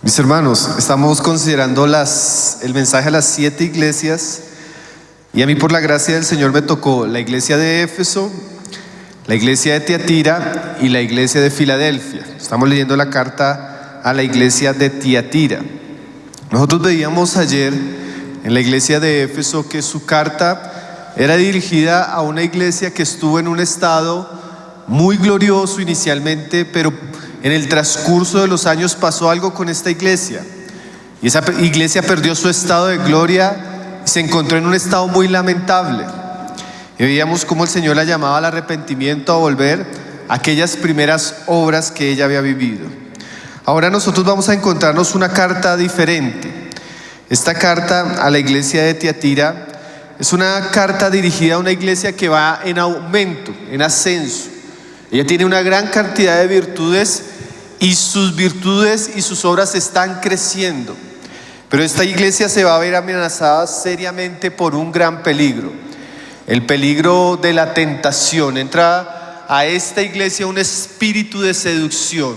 Mis hermanos, estamos considerando el mensaje a las 7 iglesias y a mí por la gracia del Señor me tocó la iglesia de Éfeso, la iglesia de Tiatira y la iglesia de Filadelfia. Estamos leyendo la carta a la iglesia de Tiatira. Nosotros veíamos ayer en la iglesia de Éfeso que su carta era dirigida a una iglesia que estuvo en un estado muy glorioso inicialmente, pero en el transcurso de los años pasó algo con esta iglesia. Y esa iglesia perdió su estado de gloria y se encontró en un estado muy lamentable. Y veíamos cómo el Señor la llamaba al arrepentimiento, a volver a aquellas primeras obras que ella había vivido. Ahora nosotros vamos a encontrarnos una carta diferente. Esta carta a la iglesia de Tiatira es una carta dirigida a una iglesia que va en aumento, en ascenso. Ella tiene una gran cantidad de virtudes y sus obras están creciendo. Pero esta iglesia se va a ver amenazada seriamente por un gran peligro. El peligro de la tentación. Entra a esta iglesia un espíritu de seducción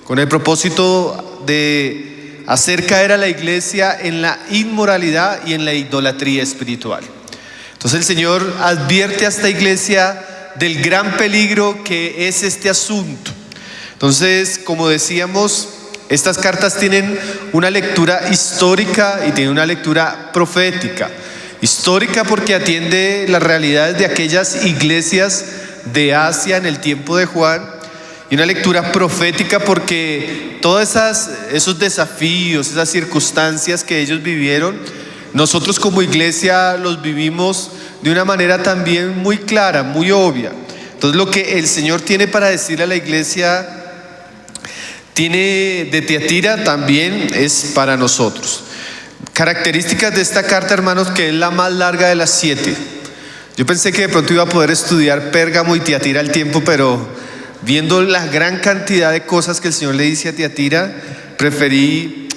con el propósito de hacer caer a la iglesia en la inmoralidad y en la idolatría espiritual. Entonces el Señor advierte a esta iglesia del gran peligro que es este asunto. Entonces, como decíamos, estas cartas tienen una lectura histórica y tienen una lectura profética. Histórica porque atiende las realidades de aquellas iglesias de Asia en el tiempo de Juan, y una lectura profética porque todos esos desafíos, esas circunstancias que ellos vivieron, nosotros como iglesia los vivimos de una manera también muy clara, muy obvia. Entonces lo que el Señor tiene para decirle a la iglesia de Tiatira también es para nosotros. Características de esta carta, hermanos, que es la más larga de las 7. Yo pensé que de pronto iba a poder estudiar Pérgamo y Tiatira al tiempo, pero viendo la gran cantidad de cosas que el Señor le dice a Tiatira, preferí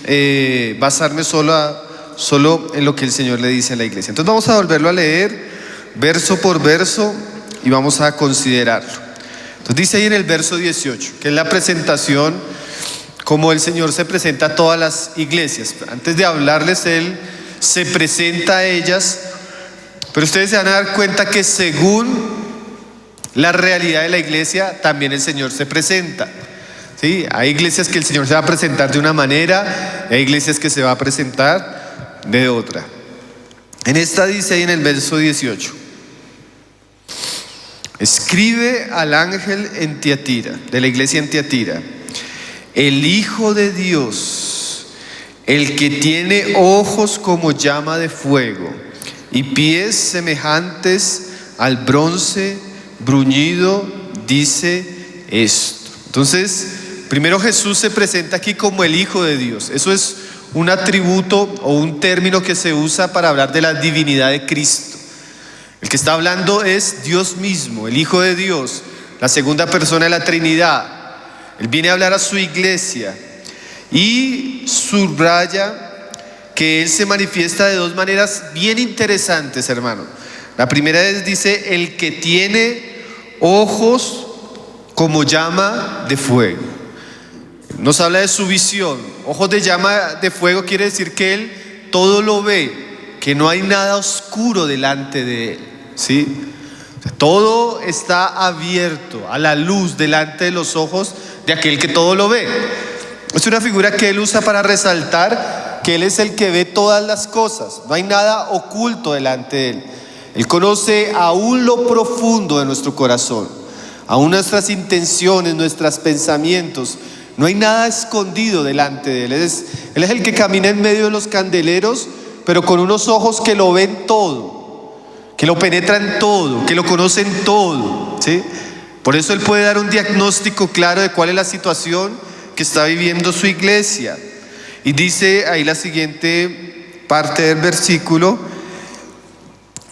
basarme solo en lo que el Señor le dice a la iglesia. Entonces vamos a volverlo a leer verso por verso y vamos a considerarlo. Entonces dice ahí en el verso 18, que es la presentación, como el Señor se presenta a todas las iglesias. Antes de hablarles, Él se presenta a ellas, pero ustedes se van a dar cuenta que según la realidad de la iglesia, también el Señor se presenta. ¿Sí? Hay iglesias que el Señor se va a presentar de una manera, hay iglesias que se va a presentar de otra. En esta dice ahí en el verso 18: escribe al ángel en Tiatira, de la iglesia en Tiatira, el Hijo de Dios, el que tiene ojos como llama de fuego y pies semejantes al bronce bruñido, dice esto. Entonces, primero Jesús se presenta aquí como el Hijo de Dios. Eso es un atributo o un término que se usa para hablar de la divinidad de Cristo. El que está hablando es Dios mismo, el Hijo de Dios, la segunda persona de la Trinidad. Él viene a hablar a su iglesia y subraya que Él se manifiesta de dos maneras bien interesantes, hermano. La primera es, dice, el que tiene ojos como llama de fuego. Nos habla de su visión. Ojos de llama de fuego quiere decir que Él todo lo ve, que no hay nada oscuro delante de Él, ¿sí? O sea, todo está abierto a la luz delante de los ojos de aquel que todo lo ve. Es una figura que Él usa para resaltar que Él es el que ve todas las cosas. No hay nada oculto delante de Él. Él conoce aún lo profundo de nuestro corazón, aún nuestras intenciones, nuestros pensamientos. No hay nada escondido delante de Él. Él es el que camina en medio de los candeleros, pero con unos ojos que lo ven todo, que lo penetran todo, que lo conocen todo, ¿sí? Por eso Él puede dar un diagnóstico claro de cuál es la situación que está viviendo su iglesia. Y dice ahí la siguiente parte del versículo: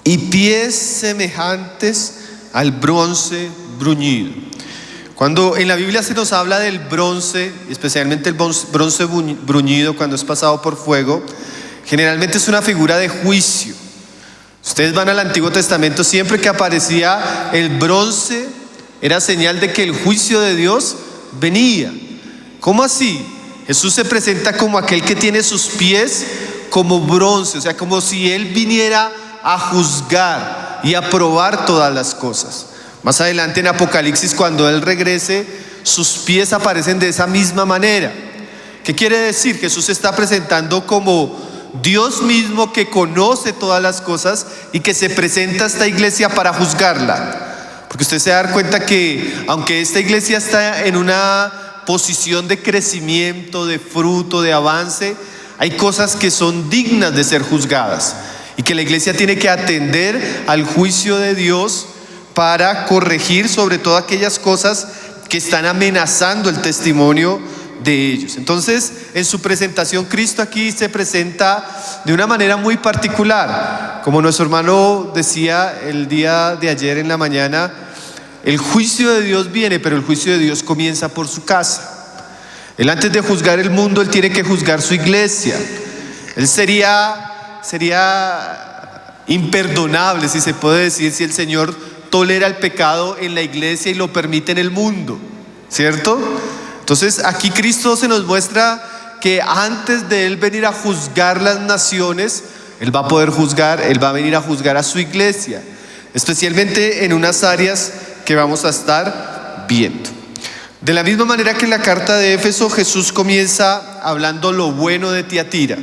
y pies semejantes al bronce bruñido. Cuando en la Biblia se nos habla del bronce, especialmente el bronce bruñido cuando es pasado por fuego, generalmente es una figura de juicio. Ustedes van al Antiguo Testamento, siempre que aparecía el bronce era señal de que el juicio de Dios venía. ¿Cómo así? Jesús se presenta como aquel que tiene sus pies como bronce, o sea, como si Él viniera a juzgar y a probar todas las cosas. Más adelante en Apocalipsis, cuando Él regrese, sus pies aparecen de esa misma manera. ¿Qué quiere decir? Jesús se está presentando como Dios mismo, que conoce todas las cosas y que se presenta a esta iglesia para juzgarla. Porque usted se da cuenta que aunque esta iglesia está en una posición de crecimiento, de fruto, de avance, hay cosas que son dignas de ser juzgadas y que la iglesia tiene que atender al juicio de Dios para corregir sobre todo aquellas cosas que están amenazando el testimonio de ellos. Entonces, en su presentación, Cristo aquí se presenta de una manera muy particular. Como nuestro hermano decía el día de ayer en la mañana, el juicio de Dios viene, pero el juicio de Dios comienza por su casa. Él, antes de juzgar el mundo, Él tiene que juzgar su iglesia. Él sería imperdonable, si se puede decir, si el Señor tolera el pecado en la iglesia y lo permite en el mundo, ¿cierto? Entonces aquí Cristo se nos muestra que antes de Él venir a juzgar las naciones, Él va a poder juzgar, Él va a venir a juzgar a su iglesia, especialmente en unas áreas que vamos a estar viendo. De la misma manera que en la carta de Éfeso, Jesús comienza hablando lo bueno de Tiatira.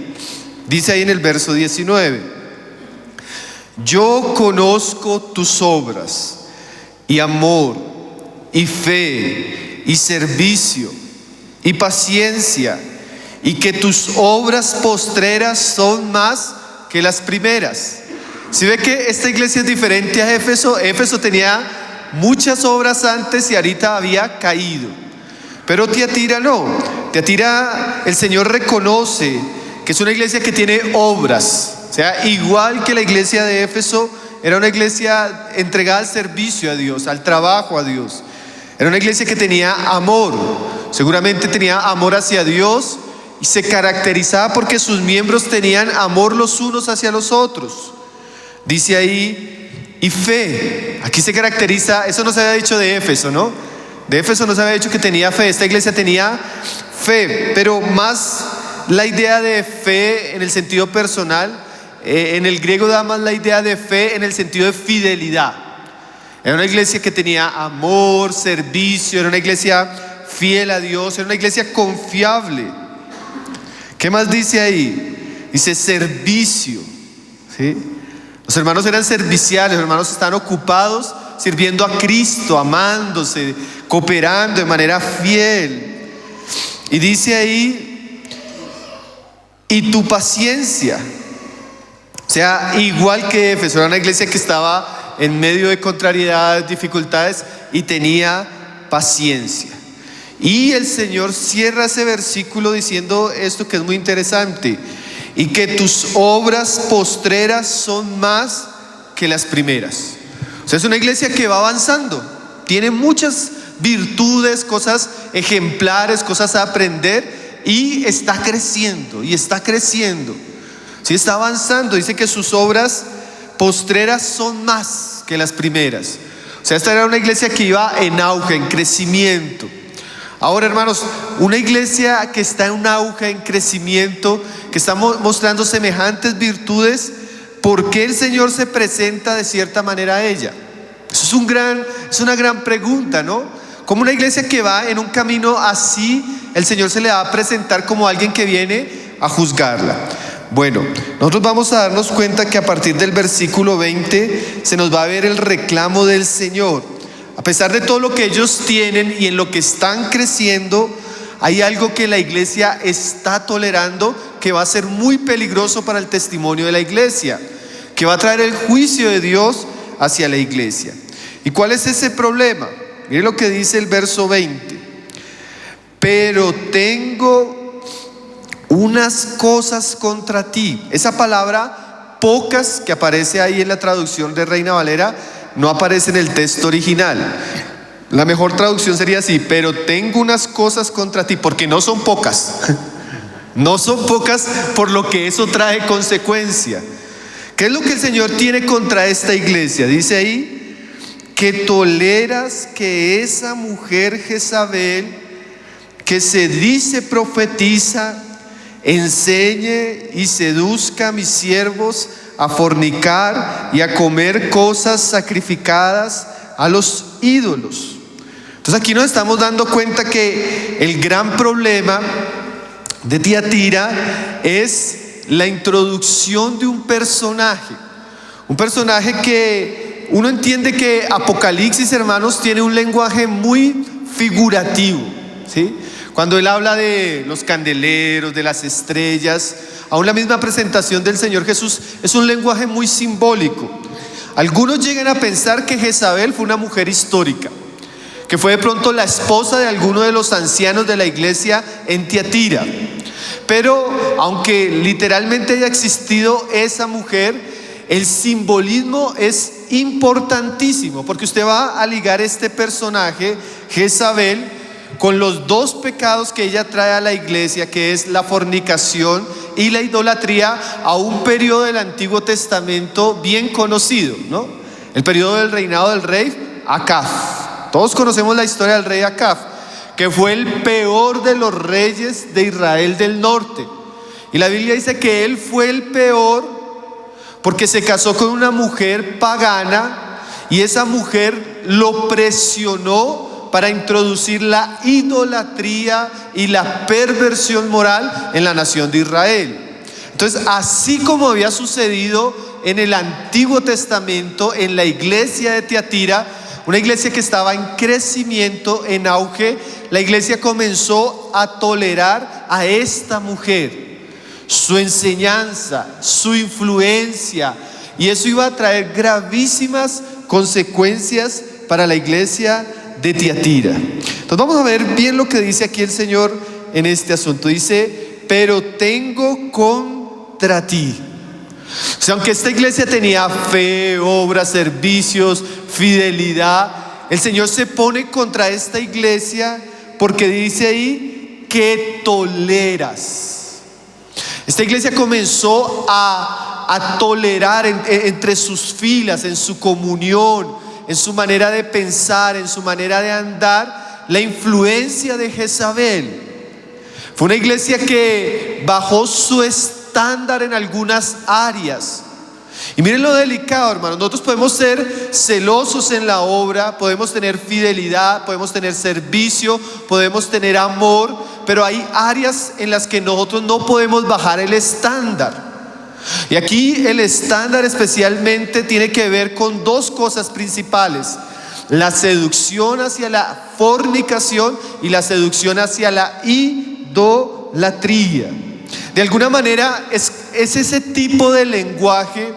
Dice ahí en el verso 19: yo conozco tus obras y amor y fe y servicio y paciencia, y que tus obras postreras son más que las primeras. Si ve que esta iglesia es diferente a Éfeso. Éfeso tenía muchas obras antes y ahorita había caído, pero Tiatira no. Tiatira, el Señor reconoce que es una iglesia que tiene obras. O sea, igual que la iglesia de Éfeso, era una iglesia entregada al servicio a Dios, al trabajo a Dios. Era una iglesia que tenía amor, seguramente tenía amor hacia Dios, y se caracterizaba porque sus miembros tenían amor los unos hacia los otros. Dice ahí, y fe. Aquí se caracteriza, eso no se había dicho de Éfeso, ¿no? De Éfeso no se había dicho que tenía fe. Esta iglesia tenía fe, pero más la idea de fe en el sentido personal. En el griego da más la idea de fe en el sentido de fidelidad. Era una iglesia que tenía amor, servicio, era una iglesia fiel a Dios, era una iglesia confiable. ¿Qué más dice ahí? Dice servicio, ¿sí? Los hermanos eran serviciales, los hermanos estaban ocupados sirviendo a Cristo, amándose, cooperando de manera fiel. Y dice ahí, y tu paciencia. O sea, igual que Éfeso, era una iglesia que estaba en medio de contrariedades, dificultades, y tenía paciencia. Y el Señor cierra ese versículo diciendo esto que es muy interesante: y que tus obras postreras son más que las primeras. O sea, es una iglesia que va avanzando, tiene muchas virtudes, cosas ejemplares, cosas a aprender, y está creciendo, y está creciendo. Sí, está avanzando. Dice que sus obras postreras son más que las primeras. O sea, esta era una iglesia que iba en auge, en crecimiento. Ahora, hermanos, una iglesia que está en un auge, en crecimiento, que está mostrando semejantes virtudes, ¿por qué el Señor se presenta de cierta manera a ella? Eso es una gran pregunta, ¿no? Como una iglesia que va en un camino así, el Señor se le va a presentar como alguien que viene a juzgarla. Bueno, nosotros vamos a darnos cuenta que a partir del versículo 20 se nos va a ver el reclamo del Señor. A pesar de todo lo que ellos tienen y en lo que están creciendo, hay algo que la iglesia está tolerando que va a ser muy peligroso para el testimonio de la iglesia, que va a traer el juicio de Dios hacia la iglesia. ¿Y cuál es ese problema? Mire lo que dice el verso 20: pero tengo unas cosas contra ti. Esa palabra pocas, que aparece ahí en la traducción de Reina Valera, no aparece en el texto original. La mejor traducción sería así: pero tengo unas cosas contra ti, porque no son pocas. No son pocas, por lo que eso trae consecuencia. ¿Qué es lo que el Señor tiene contra esta iglesia? Dice ahí que toleras que esa mujer Jezabel que se dice profetiza, enseñe y seduzca a mis siervos a fornicar y a comer cosas sacrificadas a los ídolos. Entonces aquí nos estamos dando cuenta que el gran problema de Tiatira es la introducción de un personaje que uno entiende que Apocalipsis, hermanos, tiene un lenguaje muy figurativo, ¿sí? Cuando él habla de los candeleros, de las estrellas, aún la misma presentación del Señor Jesús es un lenguaje muy simbólico. Algunos llegan a pensar que Jezabel fue una mujer histórica, que fue de pronto la esposa de alguno de los ancianos de la iglesia en Tiatira. Pero aunque literalmente haya existido esa mujer, el simbolismo es importantísimo, porque usted va a ligar este personaje, Jezabel, con los dos pecados que ella trae a la iglesia, que es la fornicación y la idolatría, a un periodo del Antiguo Testamento bien conocido, ¿no? El periodo del reinado del rey Acab. Todos conocemos la historia del rey Acab, que fue el peor de los reyes de Israel del norte. Y la Biblia dice que él fue el peor porque se casó con una mujer pagana y esa mujer lo presionó para introducir la idolatría y la perversión moral en la nación de Israel. Entonces, así como había sucedido en el Antiguo Testamento, en la iglesia de Tiatira, una iglesia que estaba en crecimiento, en auge, la iglesia comenzó a tolerar a esta mujer, su enseñanza, su influencia, y eso iba a traer gravísimas consecuencias para la iglesia de Tiatira. Entonces vamos a ver bien lo que dice aquí el Señor en este asunto. Dice: pero tengo contra ti. O sea, aunque esta iglesia tenía fe, obras, servicios, fidelidad, el Señor se pone contra esta iglesia porque dice ahí que toleras. Esta iglesia comenzó a tolerar entre sus filas, en su comunión, en su manera de pensar, en su manera de andar, la influencia de Jezabel. Fue una iglesia que bajó su estándar en algunas áreas. Y miren lo delicado, hermanos. Nosotros podemos ser celosos en la obra, podemos tener fidelidad, podemos tener servicio, podemos tener amor, pero hay áreas en las que nosotros no podemos bajar el estándar. Y aquí el estándar especialmente tiene que ver con dos cosas principales: la seducción hacia la fornicación y la seducción hacia la idolatría. De alguna manera es ese tipo de lenguaje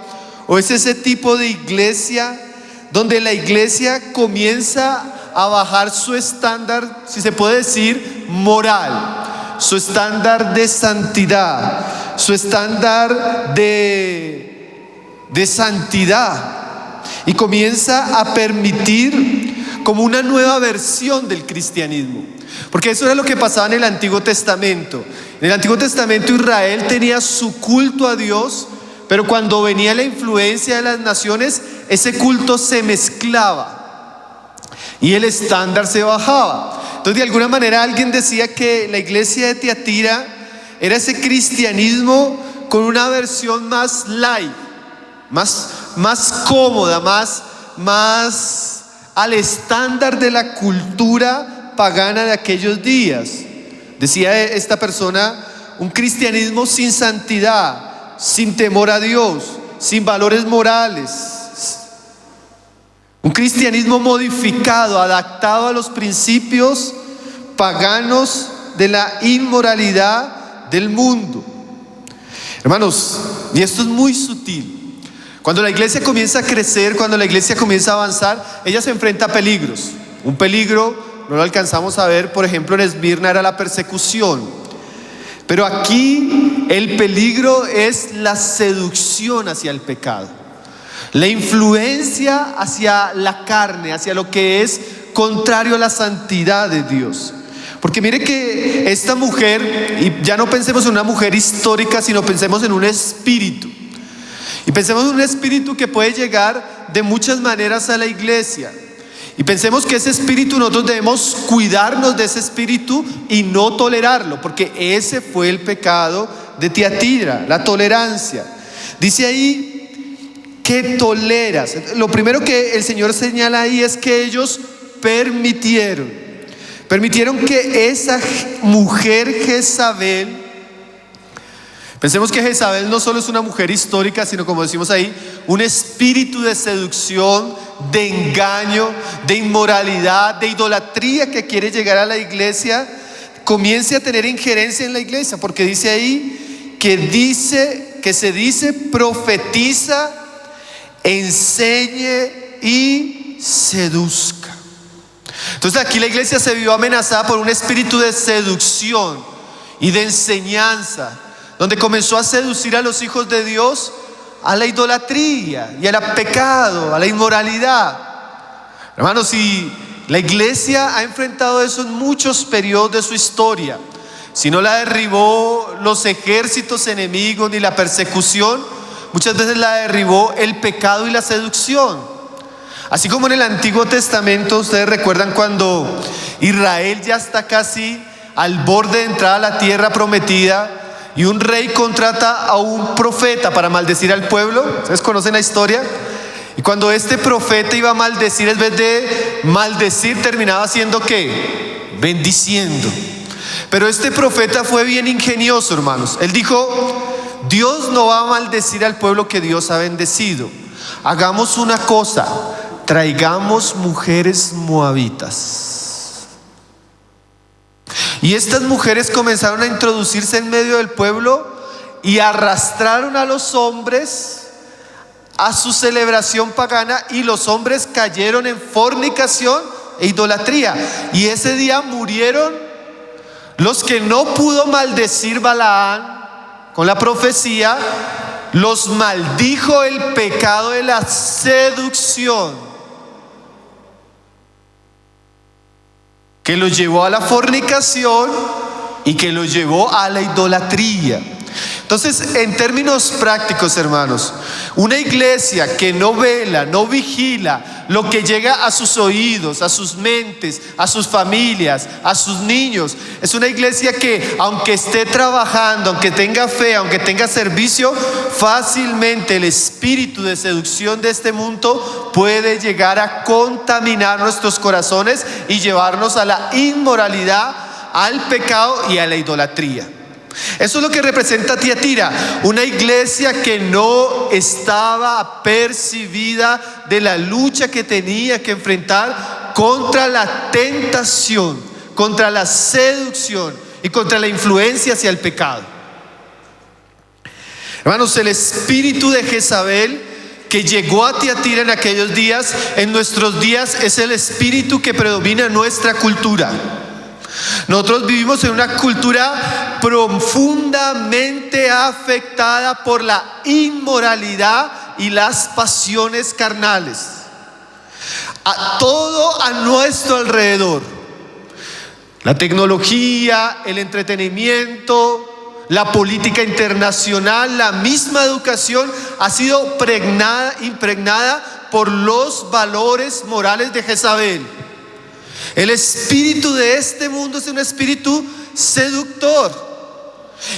o es ese tipo de iglesia donde la iglesia comienza a bajar su estándar, si se puede decir, moral, su estándar de santidad, su estándar de santidad, y comienza a permitir como una nueva versión del cristianismo. Porque eso era lo que pasaba en el Antiguo Testamento. En el Antiguo Testamento Israel tenía su culto a Dios, pero cuando venía la influencia de las naciones, ese culto se mezclaba y el estándar se bajaba. Entonces, de alguna manera alguien decía que la iglesia de Tiatira era ese cristianismo con una versión más light, más cómoda, más al estándar de la cultura pagana de aquellos días. Decía esta persona: un cristianismo sin santidad, sin temor a Dios, sin valores morales. Un cristianismo modificado, adaptado a los principios paganos de la inmoralidad del mundo. Hermanos, y esto es muy sutil. Cuando la iglesia comienza a crecer, cuando la iglesia comienza a avanzar, ella se enfrenta a peligros. Un peligro, no lo alcanzamos a ver, por ejemplo en Esmirna, era la persecución. Pero aquí el peligro es la seducción hacia el pecado, la influencia hacia la carne, hacia lo que es contrario a la santidad de Dios. Porque mire que esta mujer, y ya no pensemos en una mujer histórica, sino pensemos en un espíritu. Y pensemos en un espíritu que puede llegar de muchas maneras a la iglesia. Y pensemos que ese espíritu nosotros debemos cuidarnos de ese espíritu y no tolerarlo, porque ese fue el pecado de Tiatira, la tolerancia. Dice ahí que toleras. Lo primero que el Señor señala ahí es que ellos permitieron que esa mujer Jezabel, pensemos que Jezabel no solo es una mujer histórica, sino, como decimos ahí, un espíritu de seducción, de engaño, de inmoralidad, de idolatría que quiere llegar a la iglesia, comience a tener injerencia en la iglesia, porque dice ahí que se dice profetiza, enseñe y seduzca. Entonces aquí la iglesia se vio amenazada por un espíritu de seducción y de enseñanza, donde comenzó a seducir a los hijos de Dios a la idolatría y al pecado, a la inmoralidad. Hermanos, y la iglesia ha enfrentado eso en muchos periodos de su historia. Si no la derribó los ejércitos enemigos ni la persecución, muchas veces la derribó el pecado y la seducción. Así como en el Antiguo Testamento, ustedes recuerdan cuando Israel ya está casi al borde de entrar a la tierra prometida, y un rey contrata a un profeta para maldecir al pueblo. ¿Ustedes conocen la historia? Y cuando este profeta iba a maldecir, en vez de maldecir, terminaba haciendo ¿qué? Bendiciendo. Pero este profeta fue bien ingenioso, hermanos. Él dijo: Dios no va a maldecir al pueblo que Dios ha bendecido. Hagamos una cosa, traigamos mujeres moabitas. Y estas mujeres comenzaron a introducirse en medio del pueblo y arrastraron a los hombres a su celebración pagana, y los hombres cayeron en fornicación e idolatría. Y ese día murieron los que no pudo maldecir Balaán con la profecía, los maldijo el pecado de la seducción, que los llevó a la fornicación y que los llevó a la idolatría. Entonces, en términos prácticos, hermanos, una iglesia que no vela, no vigila lo que llega a sus oídos, a sus mentes, a sus familias, a sus niños, es una iglesia que, aunque esté trabajando, aunque tenga fe, aunque tenga servicio, fácilmente el espíritu de seducción de este mundo puede llegar a contaminar nuestros corazones y llevarnos a la inmoralidad, al pecado y a la idolatría. Eso es lo que representa Tiatira, una iglesia que no estaba apercibida de la lucha que tenía que enfrentar contra la tentación, contra la seducción y contra la influencia hacia el pecado. Hermanos, el espíritu de Jezabel que llegó a Tiatira en aquellos días, en nuestros días es el espíritu que predomina en nuestra cultura. Nosotros vivimos en una cultura profundamente afectada por la inmoralidad y las pasiones carnales. A todo a nuestro alrededor, la tecnología, el entretenimiento, la política internacional, la misma educación ha sido impregnada por los valores morales de Jezabel. El espíritu de este mundo es un espíritu seductor,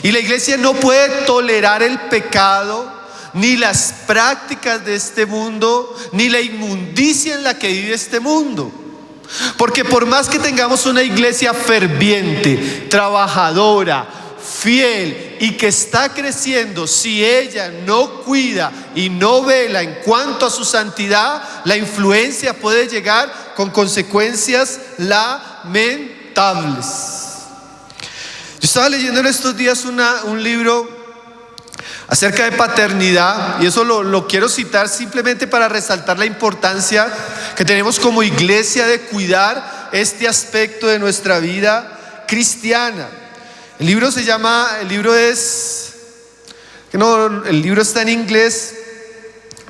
y la iglesia no puede tolerar el pecado, ni las prácticas de este mundo, ni la inmundicia en la que vive este mundo. Porque por más que tengamos una iglesia ferviente, trabajadora, fiel y que está creciendo, si ella no cuida y no vela en cuanto a su santidad, la influencia puede llegar con consecuencias lamentables. Yo estaba leyendo en estos días un libro acerca de paternidad, y eso lo quiero citar simplemente para resaltar la importancia que tenemos como iglesia de cuidar este aspecto de nuestra vida cristiana. El libro está en inglés,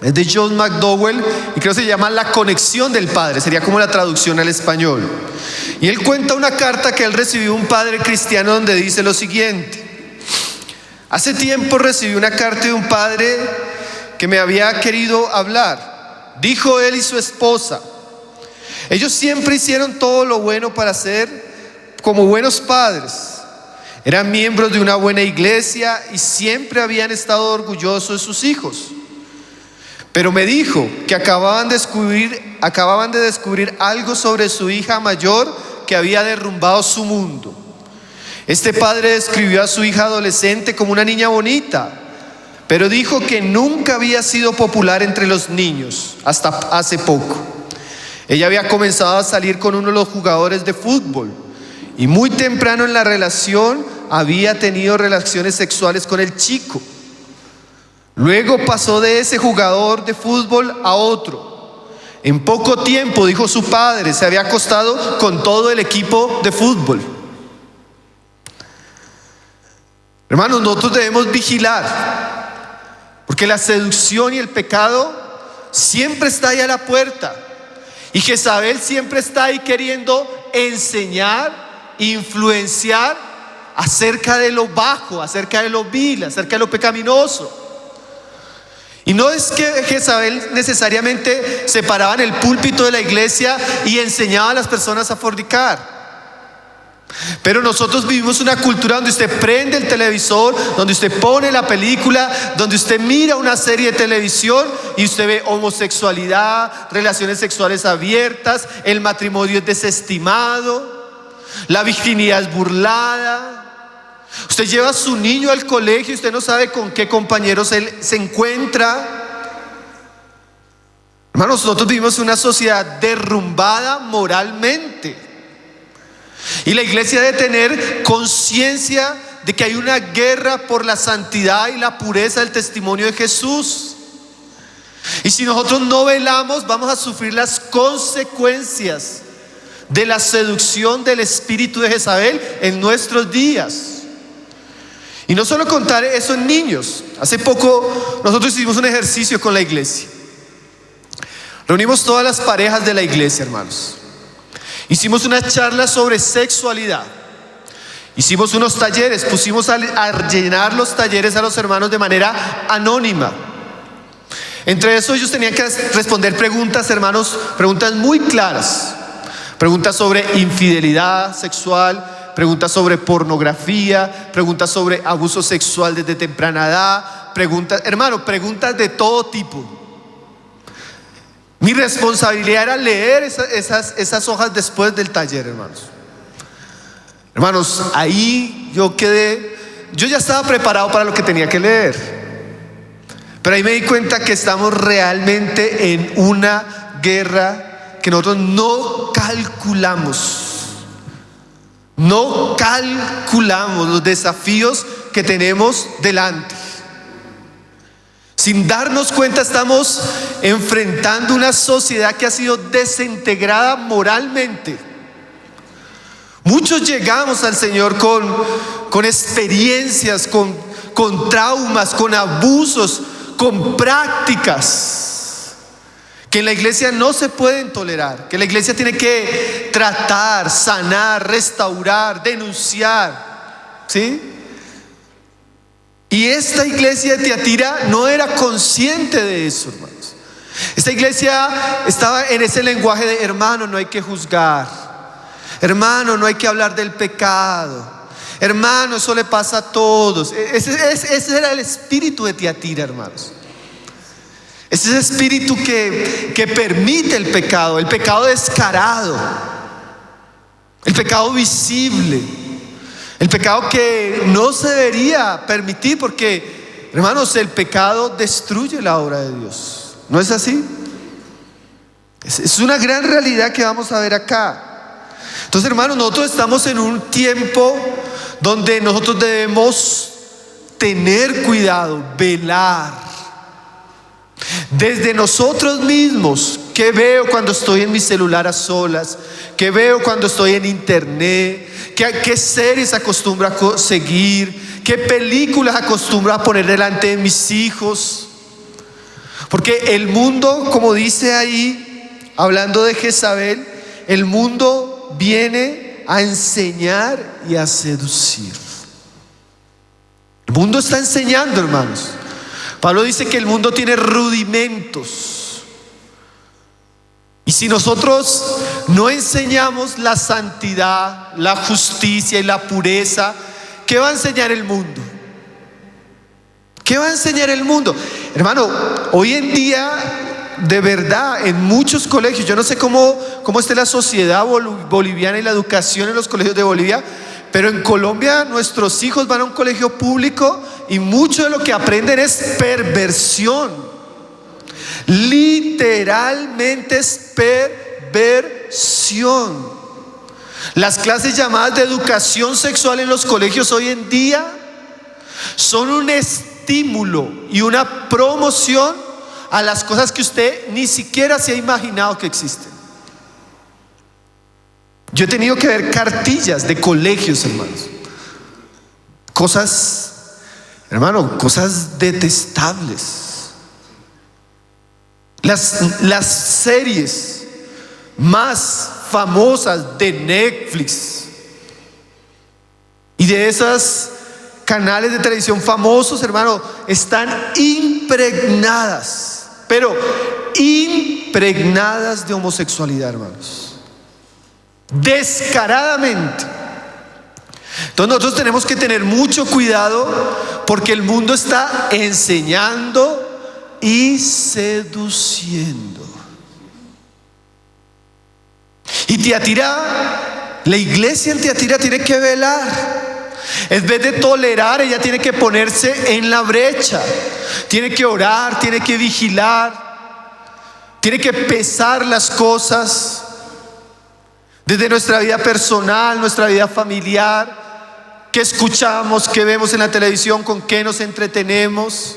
es de John McDowell, y creo que se llama La conexión del Padre, sería como la traducción al español. Y él cuenta una carta que él recibió de un padre cristiano donde dice lo siguiente: hace tiempo recibí una carta de un padre que me había querido hablar. Dijo él y su esposa: Ellos siempre hicieron todo lo bueno para ser como buenos padres. Eran miembros de una buena iglesia y siempre habían estado orgullosos de sus hijos. Pero me dijo que acababan de descubrir algo sobre su hija mayor que había derrumbado su mundo. Este padre describió a su hija adolescente como una niña bonita, pero dijo que nunca había sido popular entre los niños hasta hace poco. Ella había comenzado a salir con uno de los jugadores de fútbol y muy temprano en la relación había tenido relaciones sexuales con el chico. Luego pasó de ese jugador de fútbol a otro. En poco tiempo, dijo su padre, se había acostado con todo el equipo de fútbol. Hermanos, nosotros debemos vigilar, porque la seducción y el pecado siempre está ahí a la puerta. Y Jezabel siempre está ahí queriendo enseñar, influenciar acerca de lo bajo, acerca de lo vil, acerca de lo pecaminoso. Y no es que Jezabel necesariamente se paraba en el púlpito de la iglesia y enseñaba a las personas a fornicar. Pero nosotros vivimos una cultura donde usted prende el televisor, donde usted pone la película, donde usted mira una serie de televisión y usted ve homosexualidad, relaciones sexuales abiertas, el matrimonio es desestimado, la virginidad es burlada. Usted lleva a su niño al colegio y usted no sabe con qué compañeros él se encuentra. Hermanos, nosotros vivimos en una sociedad derrumbada moralmente. Y la iglesia debe tener conciencia de que hay una guerra por la santidad y la pureza del testimonio de Jesús. Y si nosotros no velamos, vamos a sufrir las consecuencias de la seducción del espíritu de Jezabel en nuestros días. Y no solo contar eso en niños. Hace poco nosotros hicimos un ejercicio con la iglesia. Reunimos todas las parejas de la iglesia, hermanos. Hicimos una charla sobre sexualidad. Hicimos unos talleres, pusimos a llenar los talleres a los hermanos de manera anónima. Entre eso ellos tenían que responder preguntas, hermanos, preguntas muy claras. Preguntas sobre infidelidad sexual, preguntas sobre pornografía, preguntas sobre abuso sexual desde temprana edad, preguntas de todo tipo. Mi responsabilidad era leer esas hojas después del taller, hermanos. Hermanos, ahí yo ya estaba preparado para lo que tenía que leer. Pero ahí me di cuenta que estamos realmente en una guerra que nosotros no calculamos. No calculamos los desafíos que tenemos delante. Sin darnos cuenta estamos enfrentando una sociedad que ha sido desintegrada moralmente. Muchos llegamos al Señor con experiencias, con traumas, con abusos, con prácticas que en la iglesia no se pueden tolerar, que la iglesia tiene que tratar, sanar, restaurar, denunciar, ¿sí? Y esta iglesia de Tiatira no era consciente de eso, hermanos. Esta iglesia estaba en ese lenguaje de: hermano, no hay que juzgar, hermano, no hay que hablar del pecado, hermano, eso le pasa a todos. Ese era el espíritu de Tiatira, hermanos. Ese es el espíritu que permite el pecado descarado, el pecado visible, el pecado que no se debería permitir, porque, hermanos, el pecado destruye la obra de Dios. ¿No es así? Es una gran realidad que vamos a ver acá. Entonces, hermanos, nosotros estamos en un tiempo donde nosotros debemos tener cuidado, velar. Desde nosotros mismos, ¿qué veo cuando estoy en mi celular a solas? ¿Qué veo cuando estoy en internet? ¿Qué series acostumbro a seguir? ¿Qué películas acostumbro a poner delante de mis hijos? Porque el mundo, como dice ahí, hablando de Jezabel, el mundo viene a enseñar y a seducir. El mundo está enseñando, hermanos. Pablo dice que el mundo tiene rudimentos. Y si nosotros no enseñamos la santidad, la justicia y la pureza, ¿qué va a enseñar el mundo? ¿Qué va a enseñar el mundo? Hermano, hoy en día, de verdad, en muchos colegios, yo no sé cómo esté la sociedad boliviana y la educación en los colegios de Bolivia, pero en Colombia nuestros hijos van a un colegio público y mucho de lo que aprenden es perversión. Literalmente es perversión. Las clases llamadas de educación sexual en los colegios hoy en día son un estímulo y una promoción a las cosas que usted ni siquiera se ha imaginado que existen. Yo he tenido que ver cartillas de colegios, hermanos. Cosas detestables. Las series más famosas de Netflix y de esos canales de televisión famosos, hermano, están impregnadas, pero impregnadas de homosexualidad, hermanos, descaradamente. Entonces nosotros tenemos que tener mucho cuidado porque el mundo está enseñando y seduciendo. Y Tiatira, la iglesia en Tiatira tiene que velar. En vez de tolerar, ella tiene que ponerse en la brecha. Tiene que orar, tiene que vigilar, tiene que pesar las cosas desde nuestra vida personal, nuestra vida familiar, qué escuchamos, qué vemos en la televisión, con qué nos entretenemos,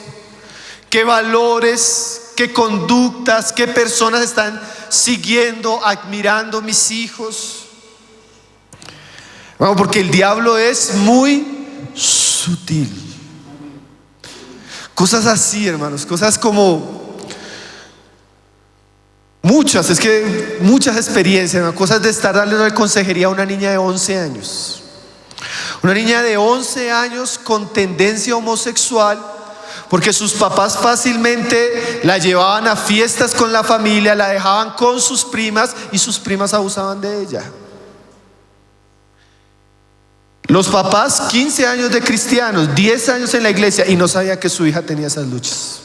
qué valores, qué conductas, qué personas están siguiendo, admirando mis hijos. Bueno, porque el diablo es muy sutil. Cosas así, hermanos, cosas como muchas experiencias, hermanos, cosas de estar dándole consejería a una niña de 11 años. Una niña de 11 años con tendencia homosexual, porque sus papás fácilmente la llevaban a fiestas con la familia, la dejaban con sus primas y sus primas abusaban de ella. Los papás, 15 años de cristianos, 10 años en la iglesia y no sabía que su hija tenía esas luchas.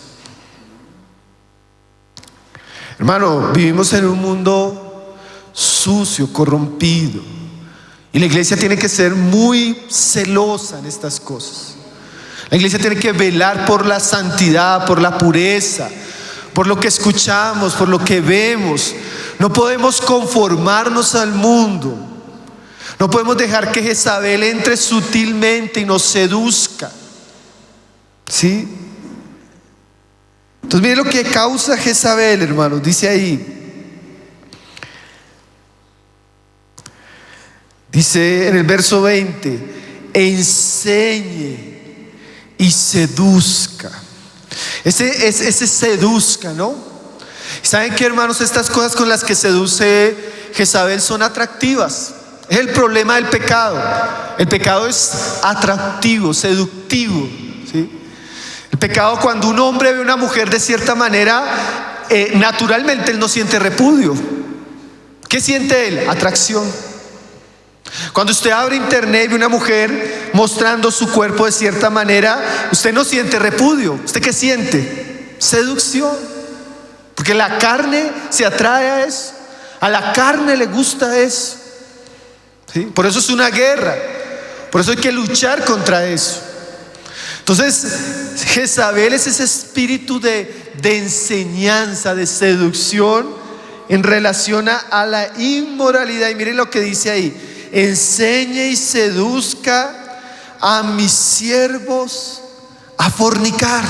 Hermano, vivimos en un mundo sucio, corrompido, y la iglesia tiene que ser muy celosa en estas cosas. La iglesia tiene que velar por la santidad, por la pureza, por lo que escuchamos, por lo que vemos. No podemos conformarnos al mundo. No podemos dejar que Jezabel entre sutilmente y nos seduzca. ¿Sí? Entonces miren lo que causa Jezabel, hermanos. Dice ahí. Dice en el verso 20: enseñe y seduzca. Ese seduzca, ¿no? ¿Saben qué, hermanos? Estas cosas con las que seduce Jezabel son atractivas. Es el problema del pecado. El pecado es atractivo, seductivo, ¿sí? El pecado, cuando un hombre ve a una mujer de cierta manera, naturalmente él no siente repudio. ¿Qué siente él? Atracción. Cuando usted abre internet y ve una mujer mostrando su cuerpo de cierta manera, usted no siente repudio. ¿Usted qué siente? Seducción. Porque la carne se atrae a eso. A la carne le gusta eso. ¿Sí? Por eso es una guerra. Por eso hay que luchar contra eso. Entonces, Jezabel es ese espíritu de enseñanza, de seducción en relación a la inmoralidad. Y miren lo que dice ahí: enseñe y seduzca a mis siervos a fornicar.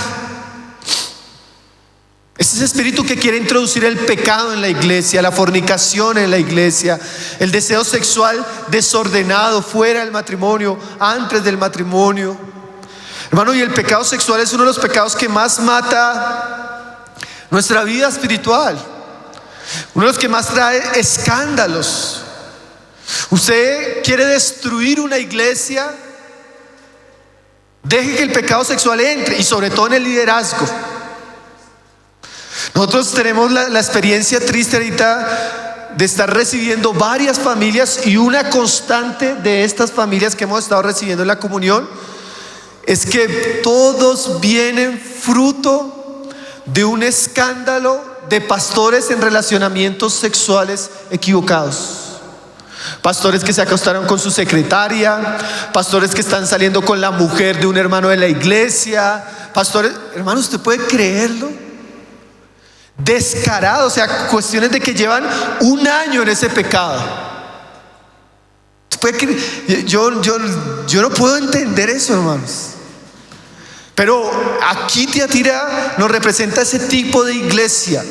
Es ese espíritu que quiere introducir el pecado en la iglesia, la fornicación en la iglesia, el deseo sexual desordenado fuera del matrimonio, antes del matrimonio. Hermano, y el pecado sexual es uno de los pecados que más mata nuestra vida espiritual, uno de los que más trae escándalos. Usted quiere destruir una iglesia, deje que el pecado sexual entre, y sobre todo en el liderazgo. Nosotros tenemos la experiencia triste ahorita de estar recibiendo varias familias, y una constante de estas familias que hemos estado recibiendo en la comunión es que todos vienen fruto de un escándalo de pastores en relacionamientos sexuales equivocados. Pastores que se acostaron con su secretaria, pastores que están saliendo con la mujer de un hermano de la iglesia, pastores, hermano, ¿usted puede creerlo? Descarado, o sea, cuestiones de que llevan un año en ese pecado. Yo no puedo entender eso, hermanos. Pero aquí Tiatira nos representa ese tipo de iglesia.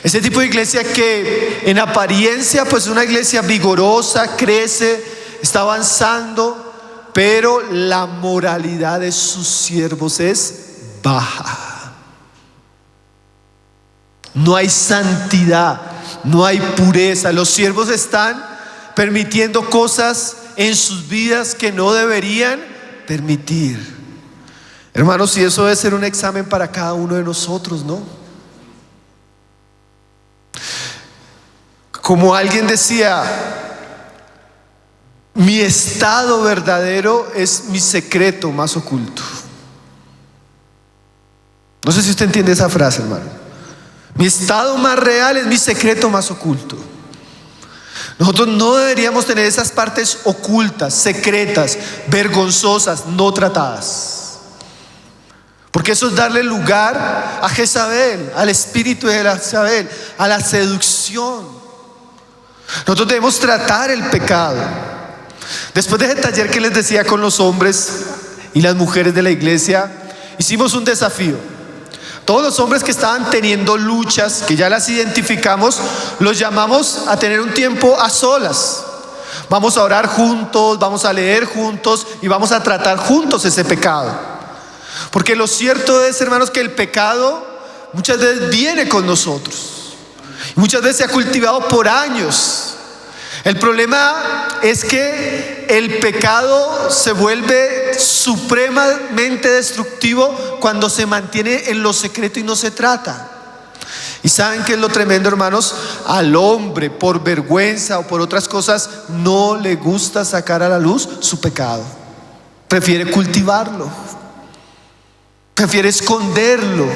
Ese tipo de iglesia que en apariencia pues es una iglesia vigorosa, crece, está avanzando, pero la moralidad de sus siervos es baja. No hay santidad, no hay pureza. Los siervos están permitiendo cosas en sus vidas que no deberían permitir. Hermanos, y eso debe ser un examen para cada uno de nosotros, ¿no? Como alguien decía, mi estado verdadero es mi secreto más oculto. No sé si usted entiende esa frase, hermano. Mi estado más real es mi secreto más oculto. Nosotros no deberíamos tener esas partes ocultas, secretas, vergonzosas, no tratadas. Porque eso es darle lugar a Jezabel, al espíritu de Jezabel, a la seducción. Nosotros debemos tratar el pecado. Después de ese taller que les decía con los hombres y las mujeres de la iglesia, hicimos un desafío. Todos los hombres que estaban teniendo luchas, que ya las identificamos, los llamamos a tener un tiempo a solas. Vamos a orar juntos, vamos a leer juntos y vamos a tratar juntos ese pecado. Porque lo cierto es, hermanos, que el pecado muchas veces viene con nosotros. Muchas veces se ha cultivado por años. El problema es que el pecado se vuelve supremamente destructivo cuando se mantiene en lo secreto y no se trata. ¿Y saben qué es lo tremendo, hermanos? Al hombre, por vergüenza o por otras cosas, no le gusta sacar a la luz su pecado. Prefiere cultivarlo, prefiere esconderlo.